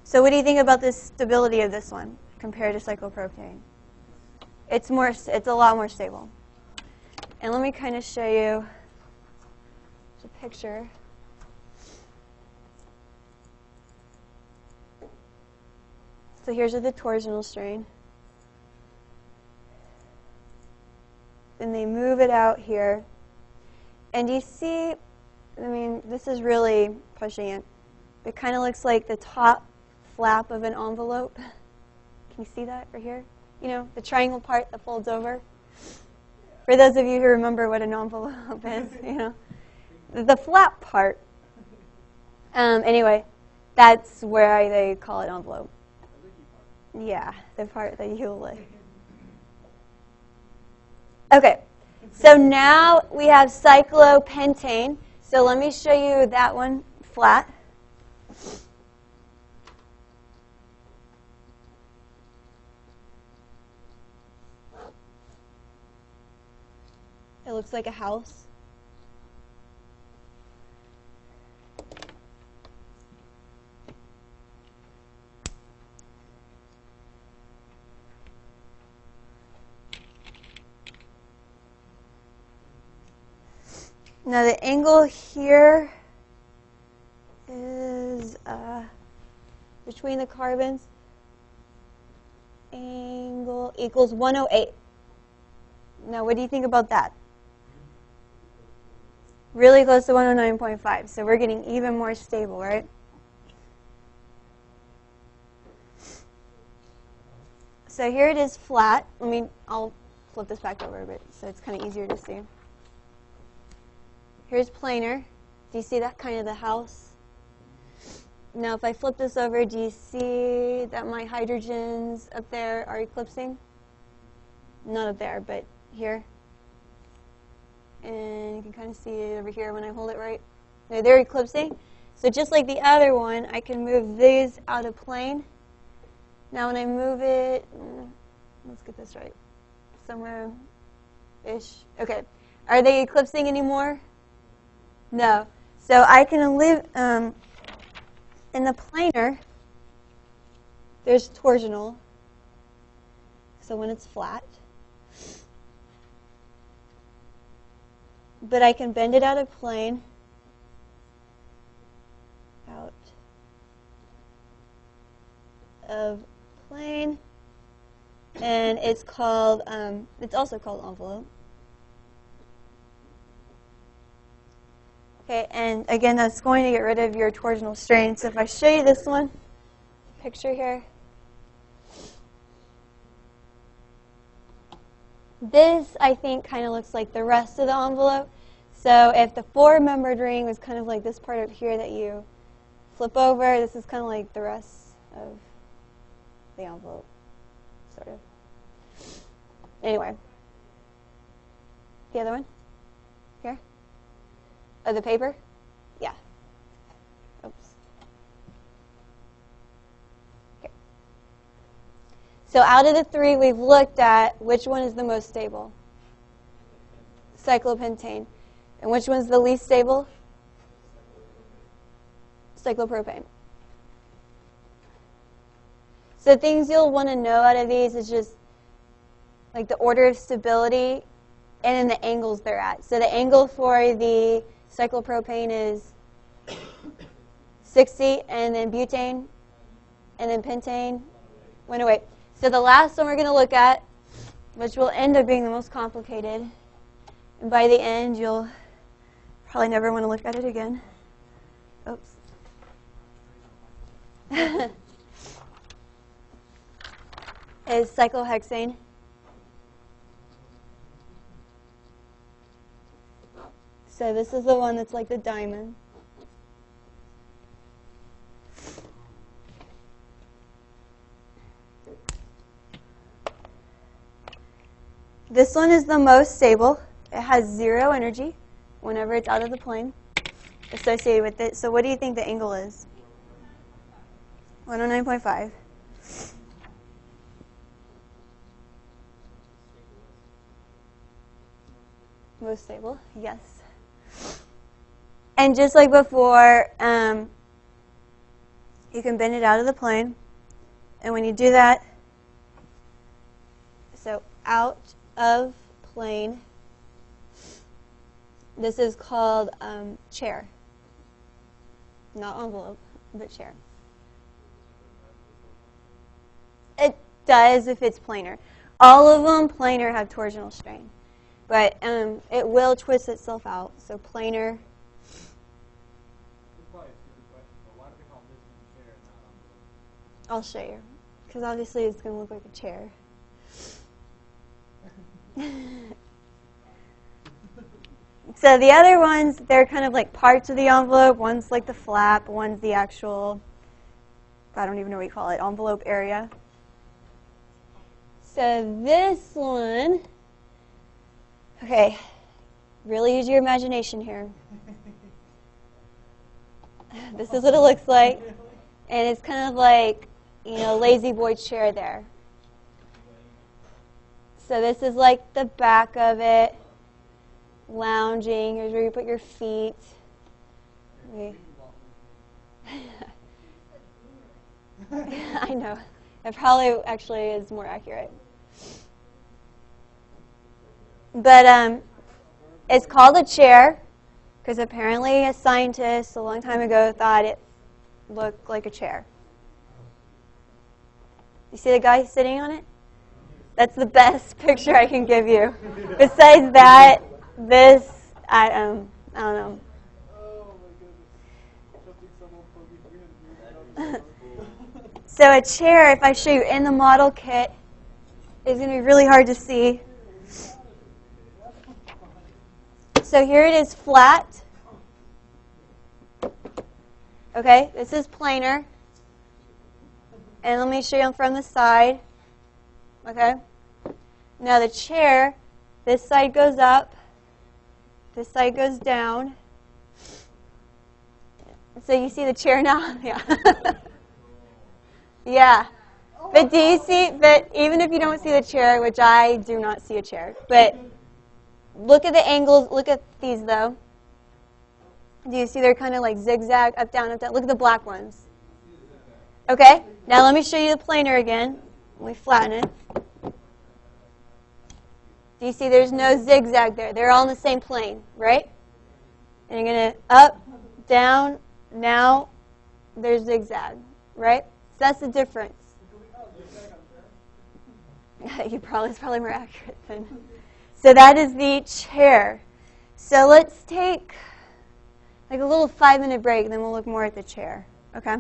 So what do you think about the stability of this one compared to cyclopropane? It's a lot more stable. And let me kind of show you the picture. So here's the torsional strain. Then they move it out here. And you see, I mean, this is really pushing it. It kind of looks like the top flap of an envelope. Can you see that right here? You know, the triangle part that folds over. For those of you who remember what an envelope is, you know, the flap part. Anyway, that's where they call it envelope. Yeah, the part that you lick. Okay, so now we have cyclopentane. So let me show you that one flat. It looks like a house. Now the angle here is between the carbons. Angle equals 108. Now what do you think about that? Really close to 109.5. So we're getting even more stable, right? So here it is flat. I'll flip this back over a bit so it's kind of easier to see. Here's planar. Do you see that kind of the house? Now if I flip this over, do you see that my hydrogens up there are eclipsing? Not up there, but here. And you can kind of see it over here when I hold it right. No, they're eclipsing. So just like the other one, I can move these out of plane. Now when I move it, let's get this right, somewhere-ish. Okay, are they eclipsing anymore? No. So I can live in the planar. There's torsional. So when it's flat. But I can bend it out of plane. Out of plane. And it's called, it's also called envelope. Okay, and again, that's going to get rid of your torsional strain. So if I show you this one, picture here. This, I think, kind of looks like the rest of the envelope. So if the four-membered ring was kind of like this part up here that you flip over, this is kind of like the rest of the envelope, sort of. Anyway. The other one? Here? Oh, the paper? Yeah. Oops. Okay. So out of the three we've looked at, which one is the most stable? Cyclopentane. And which one's the least stable? Cyclopropane. So things you'll want to know out of these is just like the order of stability and then the angles they're at. So the angle for the cyclopropane is 60, and then butane, and then pentane, 108. So the last one we're going to look at, which will end up being the most complicated, and by the end you'll probably never want to look at it again. Oops. Is cyclohexane. So this is the one that's like the diamond. This one is the most stable. It has 0 energy whenever it's out of the plane associated with it. So what do you think the angle is? 109.5. Most stable, yes. And just like before, you can bend it out of the plane. And when you do that, so out of plane, this is called chair. Not envelope, but chair. It does if it's planar. All of them planar have torsional strain. But it will twist itself out. So planar. This is probably a stupid question, but why do they call this one chair and not envelope? I'll show you. Because obviously it's going to look like a chair. So the other ones, they're kind of like parts of the envelope. One's like the flap. One's the actual, I don't even know what you call it, envelope area. So this one, okay, really use your imagination here. This is what it looks like. And it's kind of like, lazy boy chair there. So this is like the back of it, lounging. Here's where you put your feet. Okay. I know. It probably actually is more accurate. But it's called a chair because apparently a scientist a long time ago thought it looked like a chair. You see the guy sitting on it? That's the best picture I can give you. Besides that, this, I don't know. Oh my goodness. Something someone told me 300 years ago. So a chair, if I show you in the model kit, is going to be really hard to see. So here it is flat. Okay, this is planar. And let me show you from the side. Okay. Now the chair, this side goes up, this side goes down. So you see the chair now? Yeah. Yeah. But do you see, but even if you don't see the chair, which I do not see a chair, but look at the angles, look at these though. Do you see they're kind of like zigzag, up, down, up, down? Look at the black ones. Okay, now let me show you the planar again. We flatten it. Do you see there's no zigzag there? They're all in the same plane, right? And you're going to up, down, now there's zigzag, right? So that's the difference. It's probably more accurate then. So that is the chair. So let's take like a little 5-minute break, and then we'll look more at the chair. Okay?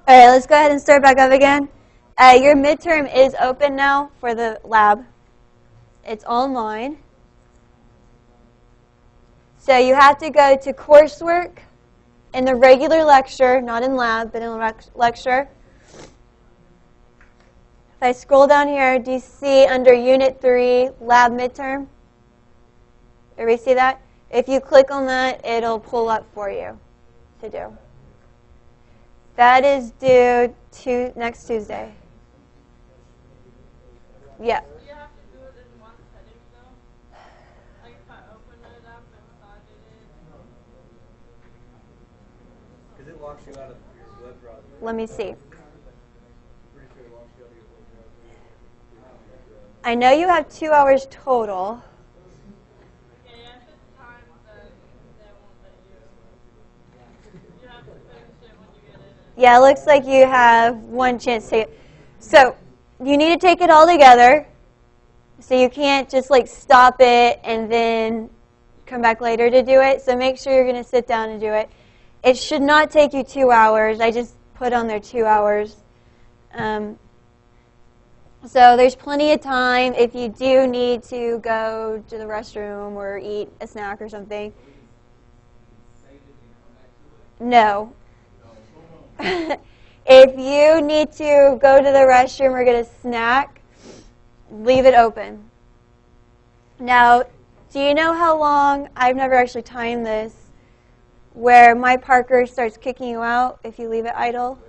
All right, let's go ahead and start back up again. Your midterm is open now for the lab. It's online. So you have to go to coursework in the regular lecture, not in lab, but in lecture. If I scroll down here, do you see under Unit 3, Lab Midterm? Everybody see that? If you click on that, it'll pull up for you to do. That is due to next Tuesday. Yeah. Do you have to do it in one setting though? Like if I open it up and started it? Because it locks you out of your web browser. Let me see. Pretty sure it locks you out of your web browser. I know you have 2 hours total. Okay, if it's time, then they won't let you. You have to finish it when you get in. Yeah, it looks like you have one chance to take it. So you need to take it all together. So you can't just like stop it and then come back later to do it. So make sure you're going to sit down and do it. It should not take you 2 hours. I just put on there 2 hours. So there's plenty of time if you do need to go to the restroom or eat a snack or something. No. If you need to go to the restroom or get a snack, leave it open. Now, do you know how long, I've never actually timed this, where my Parker starts kicking you out if you leave it idle?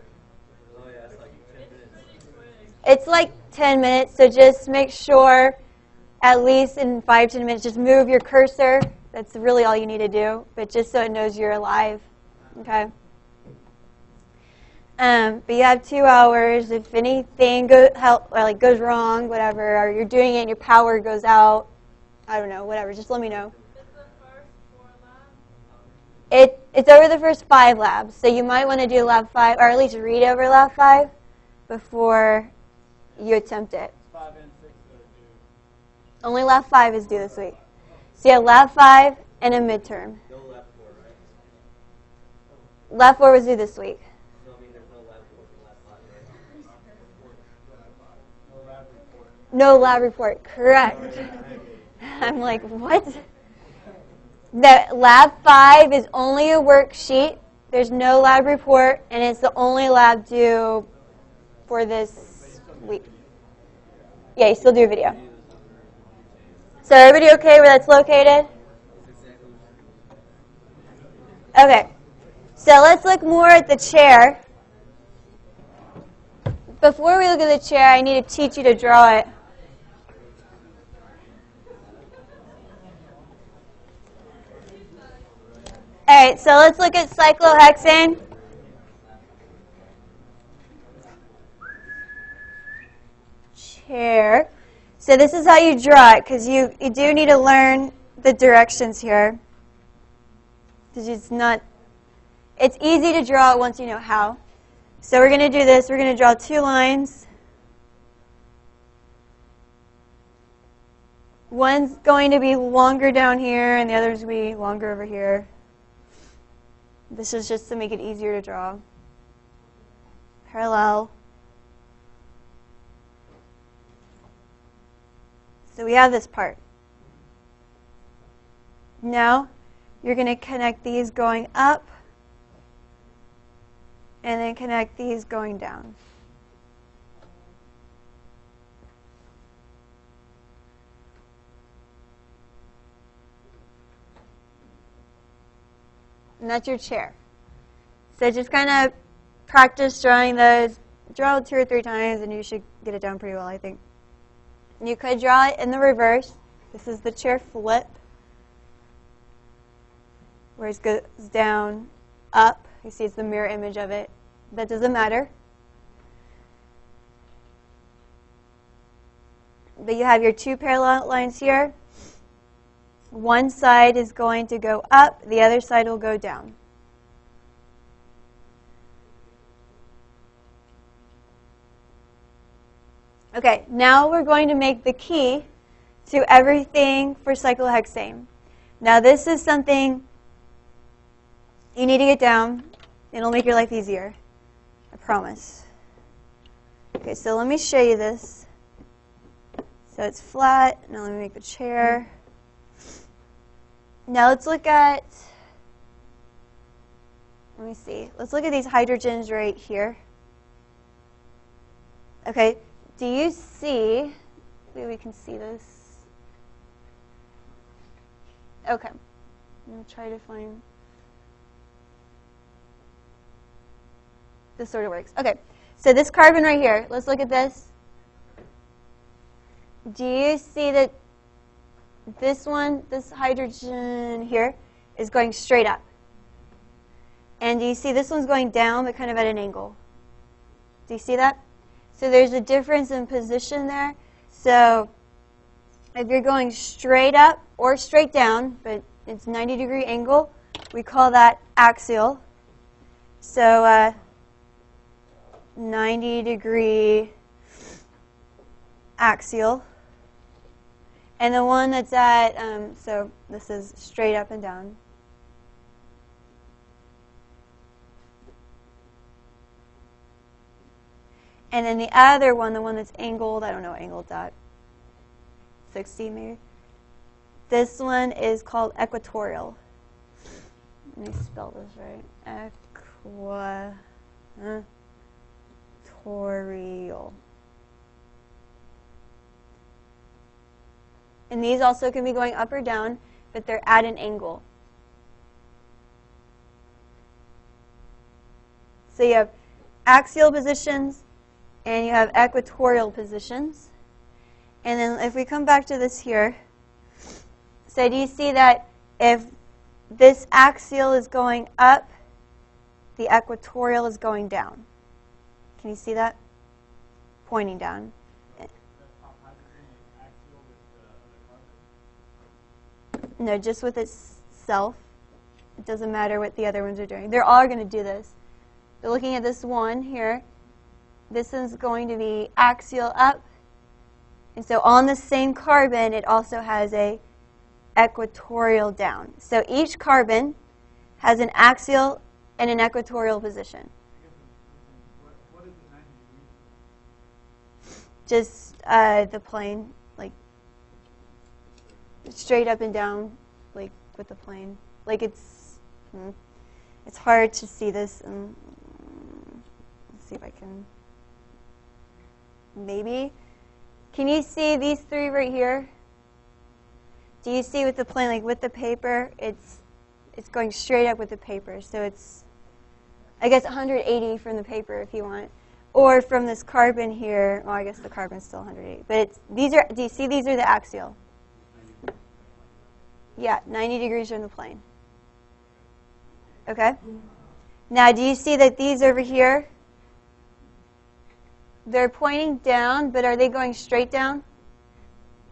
Oh yeah, it's like 10 minutes. It's like 10 minutes, so just make sure at least in 5-10 minutes, just move your cursor. That's really all you need to do, but just so it knows you're alive. Okay? But you have 2 hours. If anything goes wrong, whatever, or you're doing it and your power goes out, I don't know, whatever, just let me know. Is the first 4 labs? It's over the first 5 labs, so you might want to do lab 5, or at least read over lab 5 before you attempt it. 5 and 6 that are due. Only lab 5 is due this week. So you have lab 5 and a midterm. No lab 4, right? Lab 4 was due this week. No, I mean there's no lab 4 and lab 5, right? No lab report. No lab report, correct. I'm like, what? The lab 5 is only a worksheet. There's no lab report, and it's the only lab due for this week. Yeah, you still do a video. So everybody okay where that's located? Okay. So let's look more at the chair. Before we look at the chair, I need to teach you to draw it. All right, so let's look at cyclohexane. Chair. So this is how you draw it, because you do need to learn the directions here. It's easy to draw it once you know how. So we're going to do this. We're going to draw 2 lines. One's going to be longer down here, and the other's going to be longer over here. This is just to make it easier to draw. Parallel. So we have this part. Now, you're going to connect these going up, and then connect these going down. And that's your chair. So just kind of practice drawing those. Draw it 2 or 3 times, and you should get it down pretty well, I think. You could draw it in the reverse. This is the chair flip, where it goes down, up. You see it's the mirror image of it. That doesn't matter. But you have your 2 parallel lines here. One side is going to go up, the other side will go down. Okay, now we're going to make the key to everything for cyclohexane. Now this is something you need to get down. It'll make your life easier. I promise. Okay, so let me show you this. So it's flat. Now let me make the chair. Now let's look at, let me see. Let's look at these hydrogens right here. Okay, do you see, maybe we can see this. Okay, I'm going to try to find, this sort of works. Okay, so this carbon right here, let's look at this. Do you see that this one, this hydrogen here, is going straight up? And do you see this one's going down, but kind of at an angle? Do you see that? So there's a difference in position there. So if you're going straight up or straight down, but it's 90-degree angle, we call that axial. So 90-degree axial. And the one that's at, so this is straight up and down. And then the other one, the one that's angled, I don't know what angled that, 60 maybe. This one is called equatorial. Let me spell this right. Equatorial. And these also can be going up or down, but they're at an angle. So you have axial positions, and you have equatorial positions. And then if we come back to this here, so do you see that if this axial is going up, the equatorial is going down? Can you see that? Pointing down. No, just with itself. It doesn't matter what the other ones are doing. They're all going to do this. They're looking at this one here. This is going to be axial up. And so on the same carbon, it also has a equatorial down. So each carbon has an axial and an equatorial position. What is the 90 degrees? Just the plane, like straight up and down, like with the plane. Like it's hard to see this. Let's see if I can. Maybe. Can you see these three right here? Do you see with the plane, like with the paper, it's going straight up with the paper. So it's, I guess, 180 from the paper if you want. Or from this carbon here, well, I guess the carbon's still 180. But it's, these are, do you see these are the axial? Yeah, 90 degrees from the plane. Okay? Now, do you see that these over here, they're pointing down, but are they going straight down?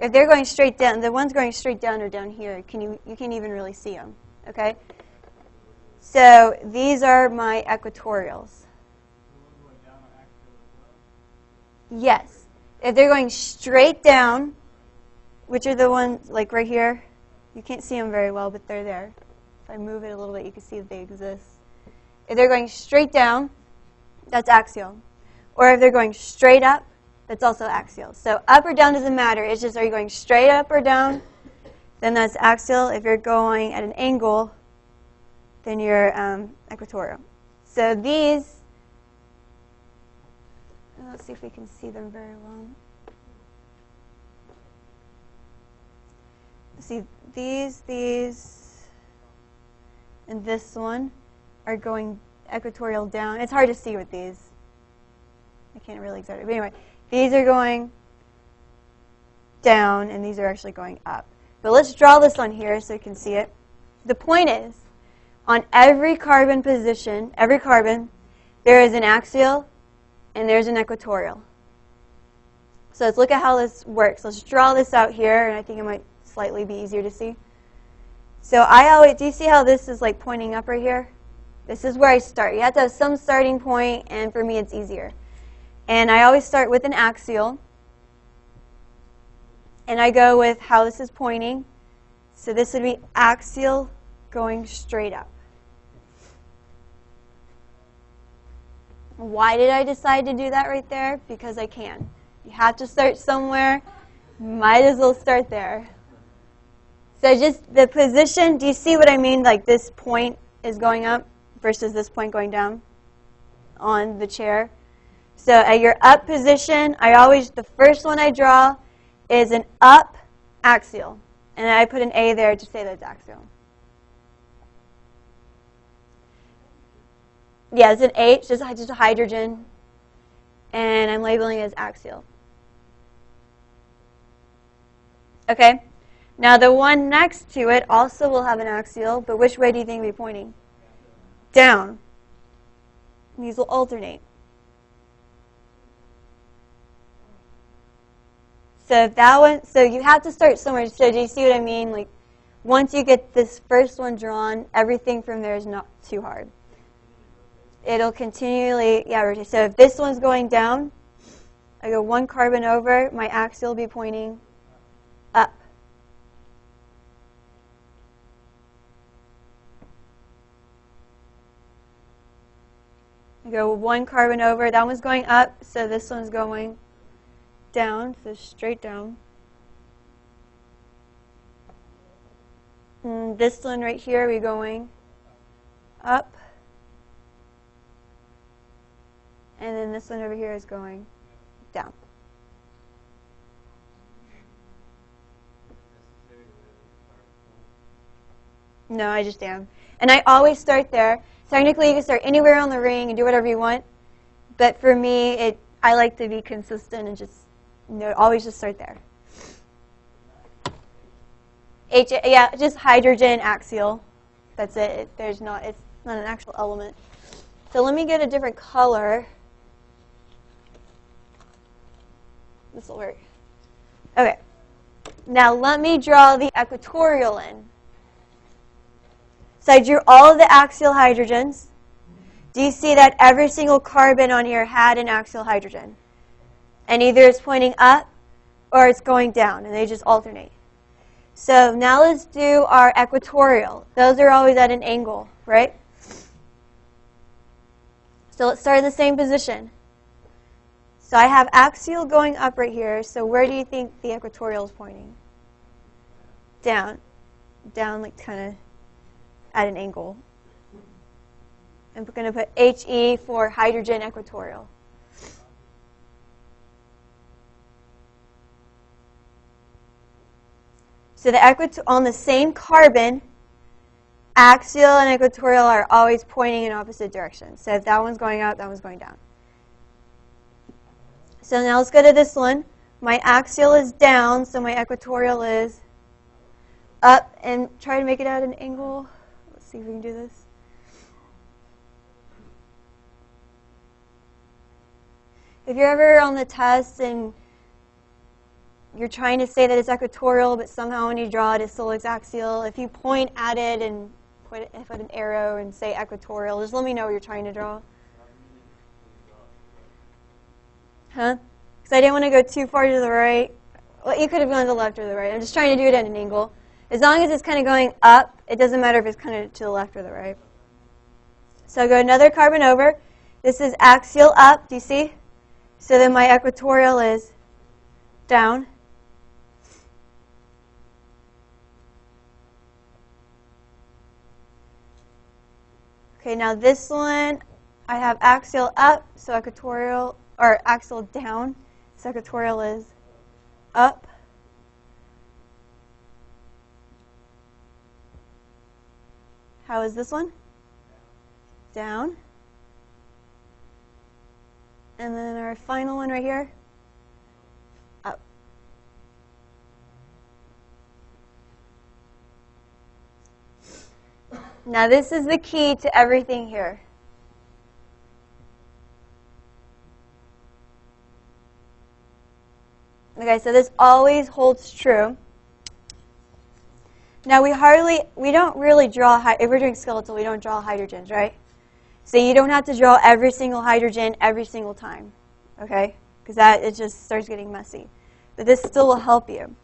If they're going straight down, the ones going straight down are down here. You can't even really see them. Okay? So these are my equatorials. Yes. If they're going straight down, which are the ones like right here, you can't see them very well, but they're there. If I move it a little bit, you can see that they exist. If they're going straight down, that's axial. Or if they're going straight up, that's also axial. So up or down doesn't matter. It's just, are you going straight up or down? Then that's axial. If you're going at an angle, then you're equatorial. So these, let's see if we can see them very well. See, these, and this one are going equatorial down. It's hard to see with these. I can't really exert it. But anyway, these are going down, and these are actually going up. But let's draw this on here so you can see it. The point is, on every carbon position, every carbon, there is an axial and there's an equatorial. So let's look at how this works. Let's draw this out here, and I think it might slightly be easier to see. So do you see how this is like pointing up right here? This is where I start. You have to have some starting point, and for me it's easier. And I always start with an axial. And I go with how this is pointing. So this would be axial going straight up. Why did I decide to do that right there? Because I can. You have to start somewhere. Might as well start there. So just the position, do you see what I mean? Like this point is going up versus this point going down on the chair. So at your up position, the first one I draw is an up axial. And I put an A there to say that it's axial. Yeah, it's an H, just a hydrogen. And I'm labeling it as axial. Okay, now the one next to it also will have an axial, but which way do you think it'll be pointing? Down. These will alternate. So you have to start somewhere. So do you see what I mean? Like, once you get this first one drawn, everything from there is not too hard. It'll continually, rotate. So if this one's going down, I go one carbon over, my axial will be pointing up. I go one carbon over, that one's going up, so this one's going down, so straight down. And this one right here, we're going up. And then this one over here is going down. No, I just am. And I always start there. Technically, you can start anywhere on the ring and do whatever you want. But for me, I like to be consistent and just always just start there. Just hydrogen axial. That's it. It's not an actual element. So let me get a different color. This will work. Okay. Now let me draw the equatorial in. So I drew all of the axial hydrogens. Do you see that every single carbon on here had an axial hydrogen? And either it's pointing up or it's going down, and they just alternate. So now let's do our equatorial. Those are always at an angle, right? So let's start in the same position. So I have axial going up right here. So where do you think the equatorial is pointing? Down. Down, like kind of at an angle. I'm going to put HE for hydrogen equatorial. So on the same carbon, axial and equatorial are always pointing in opposite directions. So if that one's going up, that one's going down. So now let's go to this one. My axial is down, so my equatorial is up. And try to make it at an angle. Let's see if we can do this. If you're ever on the test and you're trying to say that it's equatorial, but somehow when you draw it, it still looks axial, if you point at it and put an arrow and say equatorial, just let me know what you're trying to draw. Huh? Because I didn't want to go too far to the right. Well, you could have gone to the left or the right. I'm just trying to do it at an angle. As long as it's kind of going up, it doesn't matter if it's kind of to the left or the right. So I go another carbon over. This is axial up, do you see? So then my equatorial is down. Okay, now this one, I have axial up, so equatorial, or axial down, so equatorial is up. How is this one? Down. And then our final one right here, up. Now this is the key to everything here. Okay, so this always holds true. Now we don't really draw, if we're doing skeletal, we don't draw hydrogens, right? So you don't have to draw every single hydrogen every single time, okay? Because it just starts getting messy. But this still will help you.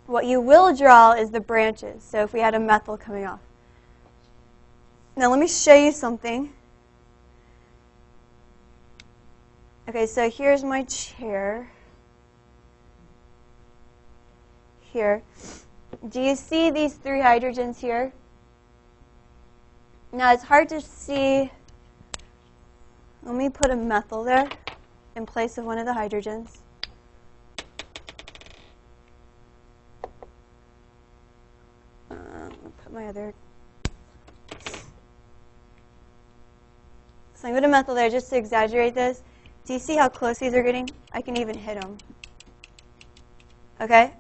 What you will draw is the branches. So if we had a methyl coming off. Now let me show you something. Okay, so here's my chair. Here. Do you see these 3 hydrogens here? Now it's hard to see. Let me put a methyl there in place of one of the hydrogens. I'll put my other. So I'm going to methyl there just to exaggerate this. Do you see how close these are getting? I can even hit them. Okay?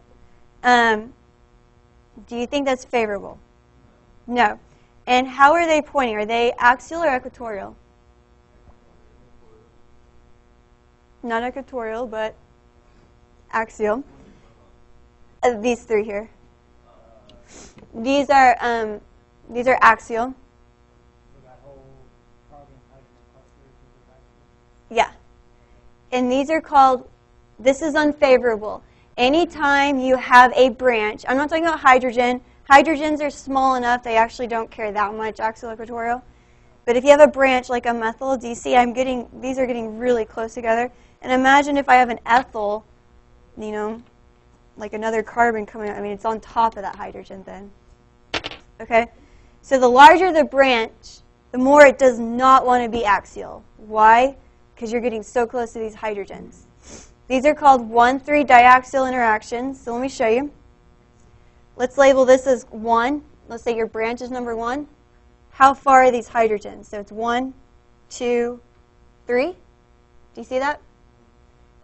Do you think that's favorable? No. And how are they pointing? Are they axial or equatorial? Not equatorial, but axial. These 3 here. These are axial. So that whole carbon hydrogen cluster is axial. Yeah. And these are called, this is unfavorable. Anytime you have a branch, I'm not talking about hydrogen. Hydrogens are small enough, they actually don't care that much, axial equatorial. But if you have a branch like a methyl, do you see these are getting really close together? And imagine if I have an ethyl, like another carbon coming out. I mean, it's on top of that hydrogen then. Okay? So the larger the branch, the more it does not want to be axial. Why? Because you're getting so close to these hydrogens. These are called 1,3 diaxial interactions. So let me show you. Let's label this as 1. Let's say your branch is number 1. How far are these hydrogens? So it's 1, 2, 3. Do you see that?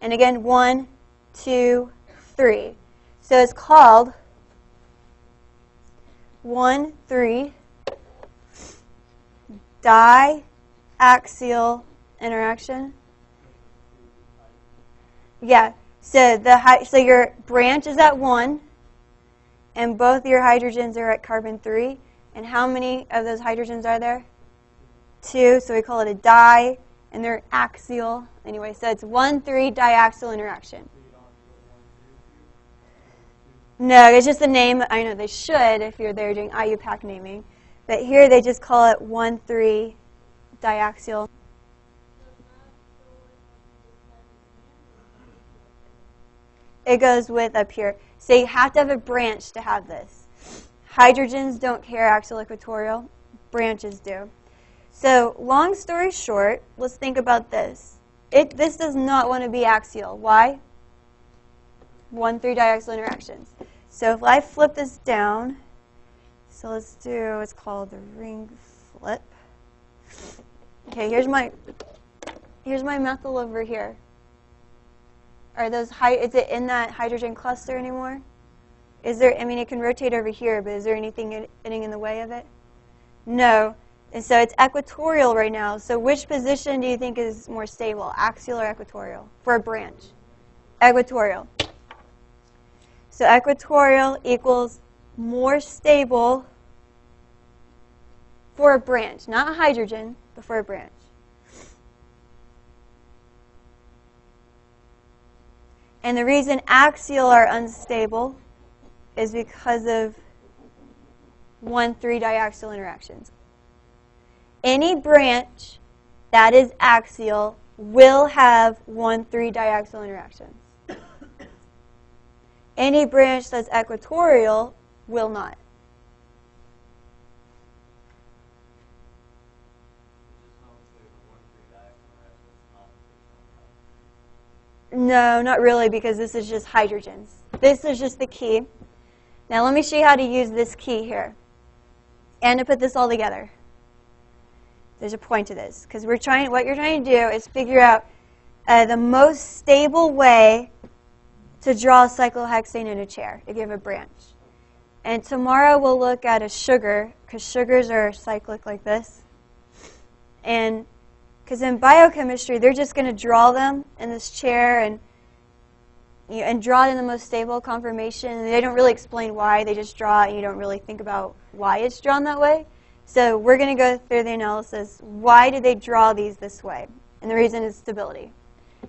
And again, 1, 2, 3. So it's called 1,3 diaxial interaction. Yeah. So your branch is at 1, and both your hydrogens are at carbon 3. And how many of those hydrogens are there? 2. So we call it a di, and they're axial. Anyway, so it's 1,3 diaxial interaction. No, it's just a name. I know they should if you're there doing IUPAC naming. But here they just call it 1,3 diaxial. It goes with up here. So you have to have a branch to have this. Hydrogens don't care axial equatorial. Branches do. So long story short, let's think about this. This does not want to be axial. Why? 1,3 diaxial interactions. So if I flip this down, so let's do, it's called the ring flip. Okay, here's my methyl over here. Are those is it in that hydrogen cluster anymore? Is there, I mean, it can rotate over here, but is there anything getting in the way of it? No. And so it's equatorial right now. So which position do you think is more stable, axial or equatorial, for a branch? Equatorial. So equatorial equals more stable for a branch. Not a hydrogen, but for a branch. And the reason axial are unstable is because of 1,3 diaxial interactions. Any branch that is axial will have 1,3 diaxial interactions. Any branch that's equatorial will not. No, not really, because this is just hydrogens. This is just the key. Now let me show you how to use this key here and to put this all together. There's a point to this, because what you're trying to do is figure out the most stable way to draw a cyclohexane in a chair if you have a branch. And tomorrow we'll look at a sugar, because sugars are cyclic like this. And because in biochemistry, they're just going to draw them in this chair and draw it in the most stable conformation. They don't really explain why. They just draw it, and you don't really think about why it's drawn that way. So we're going to go through the analysis. Why did they draw these this way? And the reason is stability.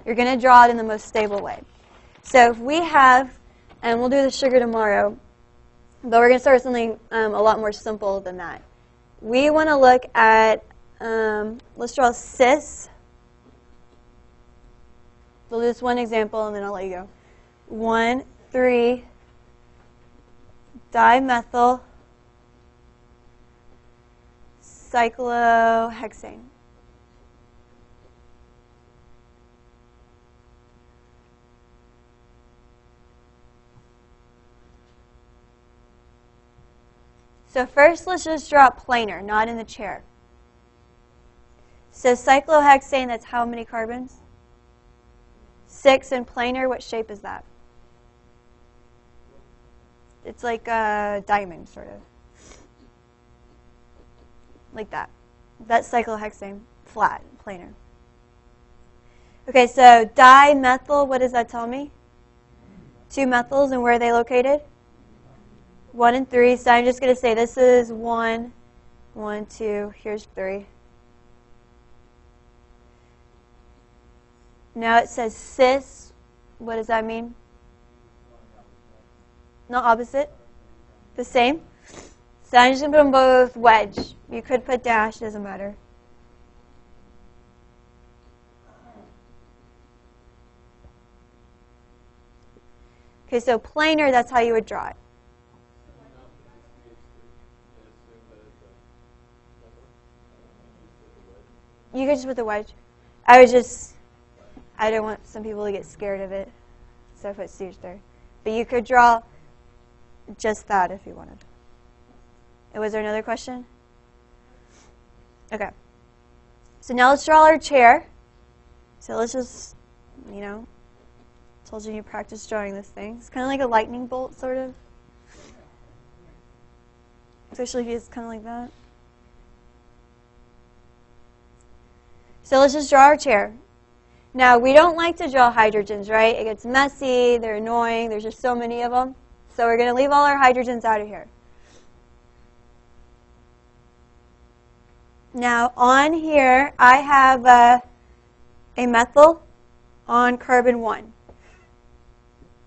You're going to draw it in the most stable way. So if we have, and we'll do the sugar tomorrow, but we're going to start with something a lot more simple than that. We want to look at, let's draw cis So this one example, and then I'll let you go. 1,3-dimethyl cyclohexane. So first, let's just draw it planar, not in the chair. So cyclohexane, that's how many carbons? 6, and planar, what shape is that? It's like a diamond, sort of. Like that. That's cyclohexane, flat, planar. Okay, so dimethyl, what does that tell me? 2 methyls, and where are they located? 1 and 3, so I'm just going to say this is 1, 1, 2, here's 3. Now it says cis. What does that mean? Not opposite? The same? So I'm just going to put them both wedge. You could put dash, doesn't matter. Okay, so planar, that's how you would draw it. You could just put the wedge. I don't want some people to get scared of it, so I put stooge there. But you could draw just that if you wanted. And was there another question? Okay. So now let's draw our chair. So let's just, told you practice drawing this thing. It's kind of like a lightning bolt, sort of. Especially if it's kind of like that. So let's just draw our chair. Now, we don't like to draw hydrogens, right? It gets messy, they're annoying, there's just so many of them. So we're going to leave all our hydrogens out of here. Now, on here, I have a methyl on carbon 1.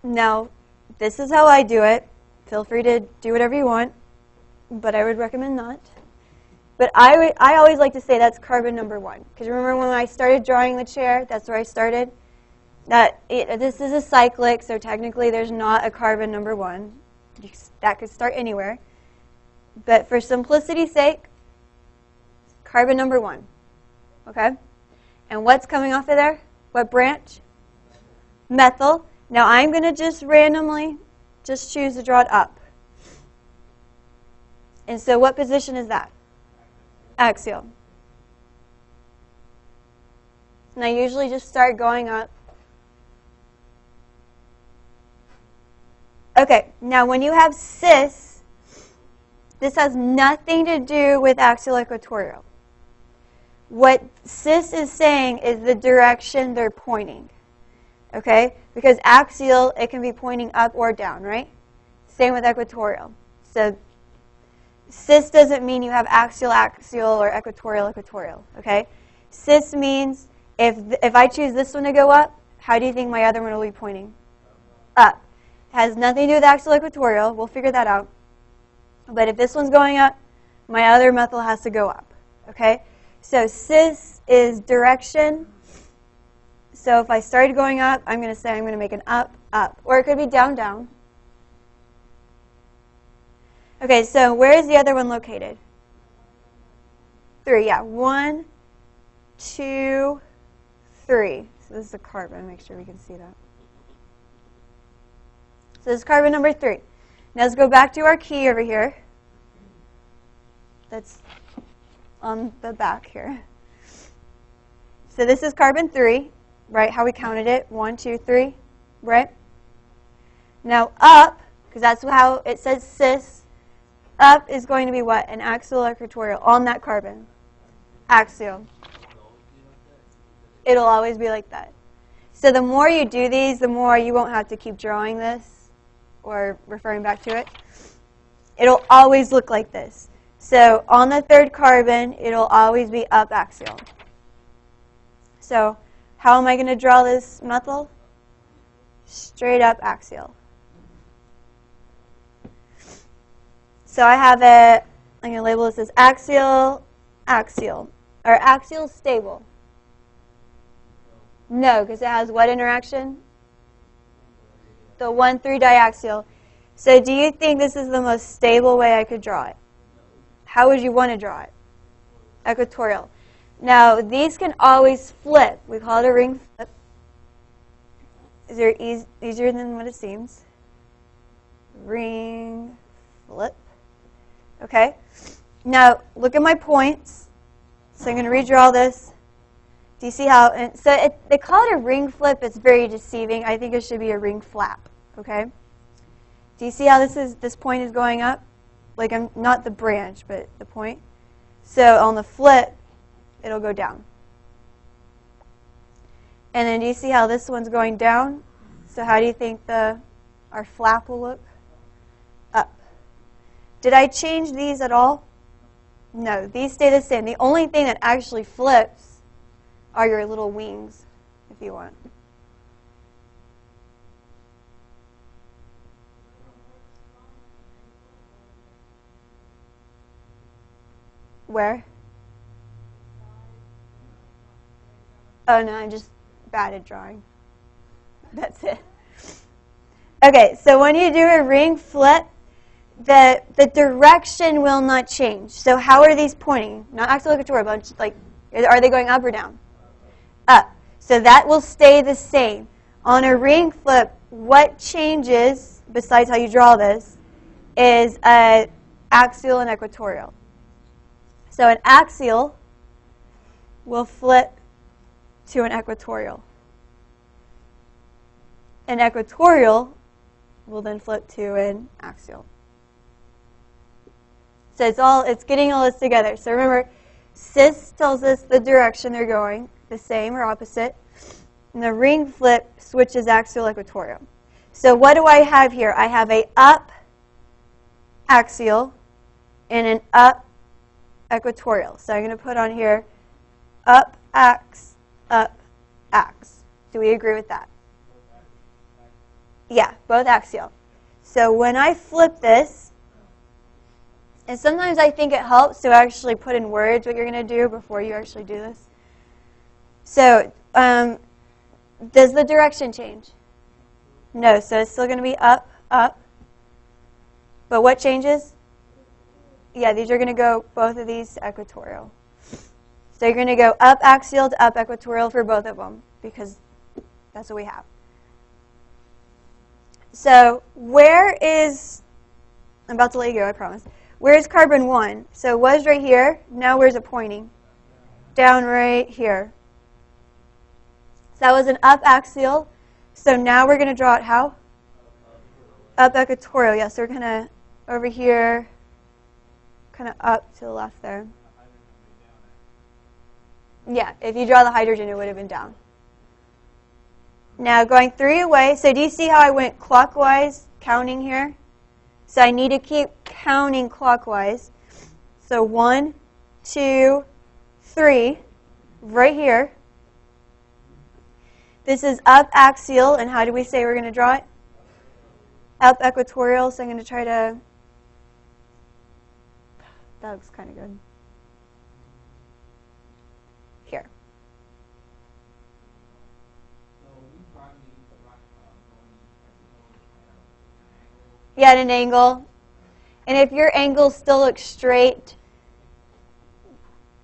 Now, this is how I do it. Feel free to do whatever you want, but I would recommend not. But I always like to say that's carbon number 1. Because remember when I started drawing the chair, that's where I started? This is a cyclic, so technically there's not a carbon number 1. That could start anywhere. But for simplicity's sake, carbon number 1. Okay? And what's coming off of there? What branch? Methyl. Now I'm going to just randomly just choose to draw it up. And so what position is that? Axial. And I usually just start going up. Okay, now when you have cis, this has nothing to do with axial equatorial. What cis is saying is the direction they're pointing. Okay? Because axial, it can be pointing up or down, right? Same with equatorial. So cis doesn't mean you have axial, or equatorial, okay? Cis means if I choose this one to go up, how do you think my other one will be pointing? Up. It has nothing to do with axial, equatorial. We'll figure that out. But if this one's going up, my other methyl has to go up, okay? So cis is direction. So if I started going up, I'm going to say I'm going to make an up, up. Or it could be down, down. Okay, so where is the other one located? 3, yeah. 1, 2, 3. So this is a carbon. Make sure we can see that. So this is carbon number 3. Now let's go back to our key over here. That's on the back here. So this is carbon 3, right? How we counted it. 1, 2, 3, right? Now up, because that's how it says cis. Up is going to be what? An axial equatorial on that carbon. Axial. It'll always be like that. So the more you do these, the more you won't have to keep drawing this or referring back to it. It'll always look like this. So on the third carbon, it'll always be up axial. So how am I going to draw this methyl? Straight up axial. So I have it, I'm going to label this as axial, axial, or axial stable. No, because it has what interaction? The 1,3 diaxial. So do you think this is the most stable way I could draw it? How would you want to draw it? Equatorial. Now, these can always flip. We call it a ring flip. Is it easier than what it seems? Ring flip. Okay. Now, look at my points. So I'm going to redraw this. Do you see how? And so they call it a ring flip. It's very deceiving. I think it should be a ring flap. Okay. Do you see how this point is going up? Like I'm not the branch, but the point. So on the flip, it'll go down. And then do you see how this one's going down? So how do you think our flap will look? Up. Did I change these at all? No, these stay the same. The only thing that actually flips are your little wings, if you want. Where? Oh, no, I'm just bad at drawing. That's it. Okay, so when you do a ring flip, the direction will not change. So how are these pointing? Not axial equatorial, but like, are they going up or down? Up. So that will stay the same. On a ring flip, what changes, besides how you draw this, is axial and equatorial. So an axial will flip to an equatorial. An equatorial will then flip to an axial. So it's getting all this together. So remember, cis tells us the direction they're going, the same or opposite. And the ring flip switches axial equatorial. So what do I have here? I have a up axial and an up equatorial. So I'm going to put on here up ax, up ax. Do we agree with that? Yeah, both axial. So when I flip this, and sometimes I think it helps to actually put in words what you're going to do before you actually do this. So does the direction change? No, so it's still going to be up, up. But what changes? Yeah, these are going to go, both of these, to equatorial. So you're going to go up axial to up equatorial for both of them, because that's what we have. So where is, I'm about to let you go, I promise. Where is carbon 1? So it was right here. Now where's it pointing? Down right here. So that was an up axial. So now we're going to draw it how? Up equatorial. Yeah, so we're going to, over here, kind of up to the left there. Yeah, if you draw the hydrogen, it would have been down. Now going 3 away. So do you see how I went clockwise counting here? So I need to keep counting clockwise. So 1, 2, 3, right here. This is up axial, and how do we say we're going to draw it? Up equatorial, so I'm going to try to, that looks kind of good. Here. Yeah, at an angle. And if your angle still looks straight,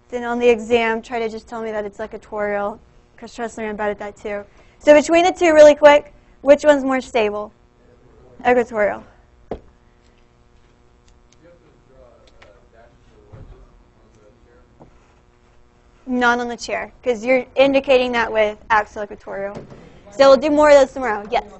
then on the exam, try to just tell me that it's equatorial, because trust me, I'm bad at that too. So between the two, really quick, which one's more stable? Equatorial. You have to draw dashes or wedges on the chair. Not on the chair, because you're indicating that with axial equatorial. So we'll do more of those tomorrow. Yes?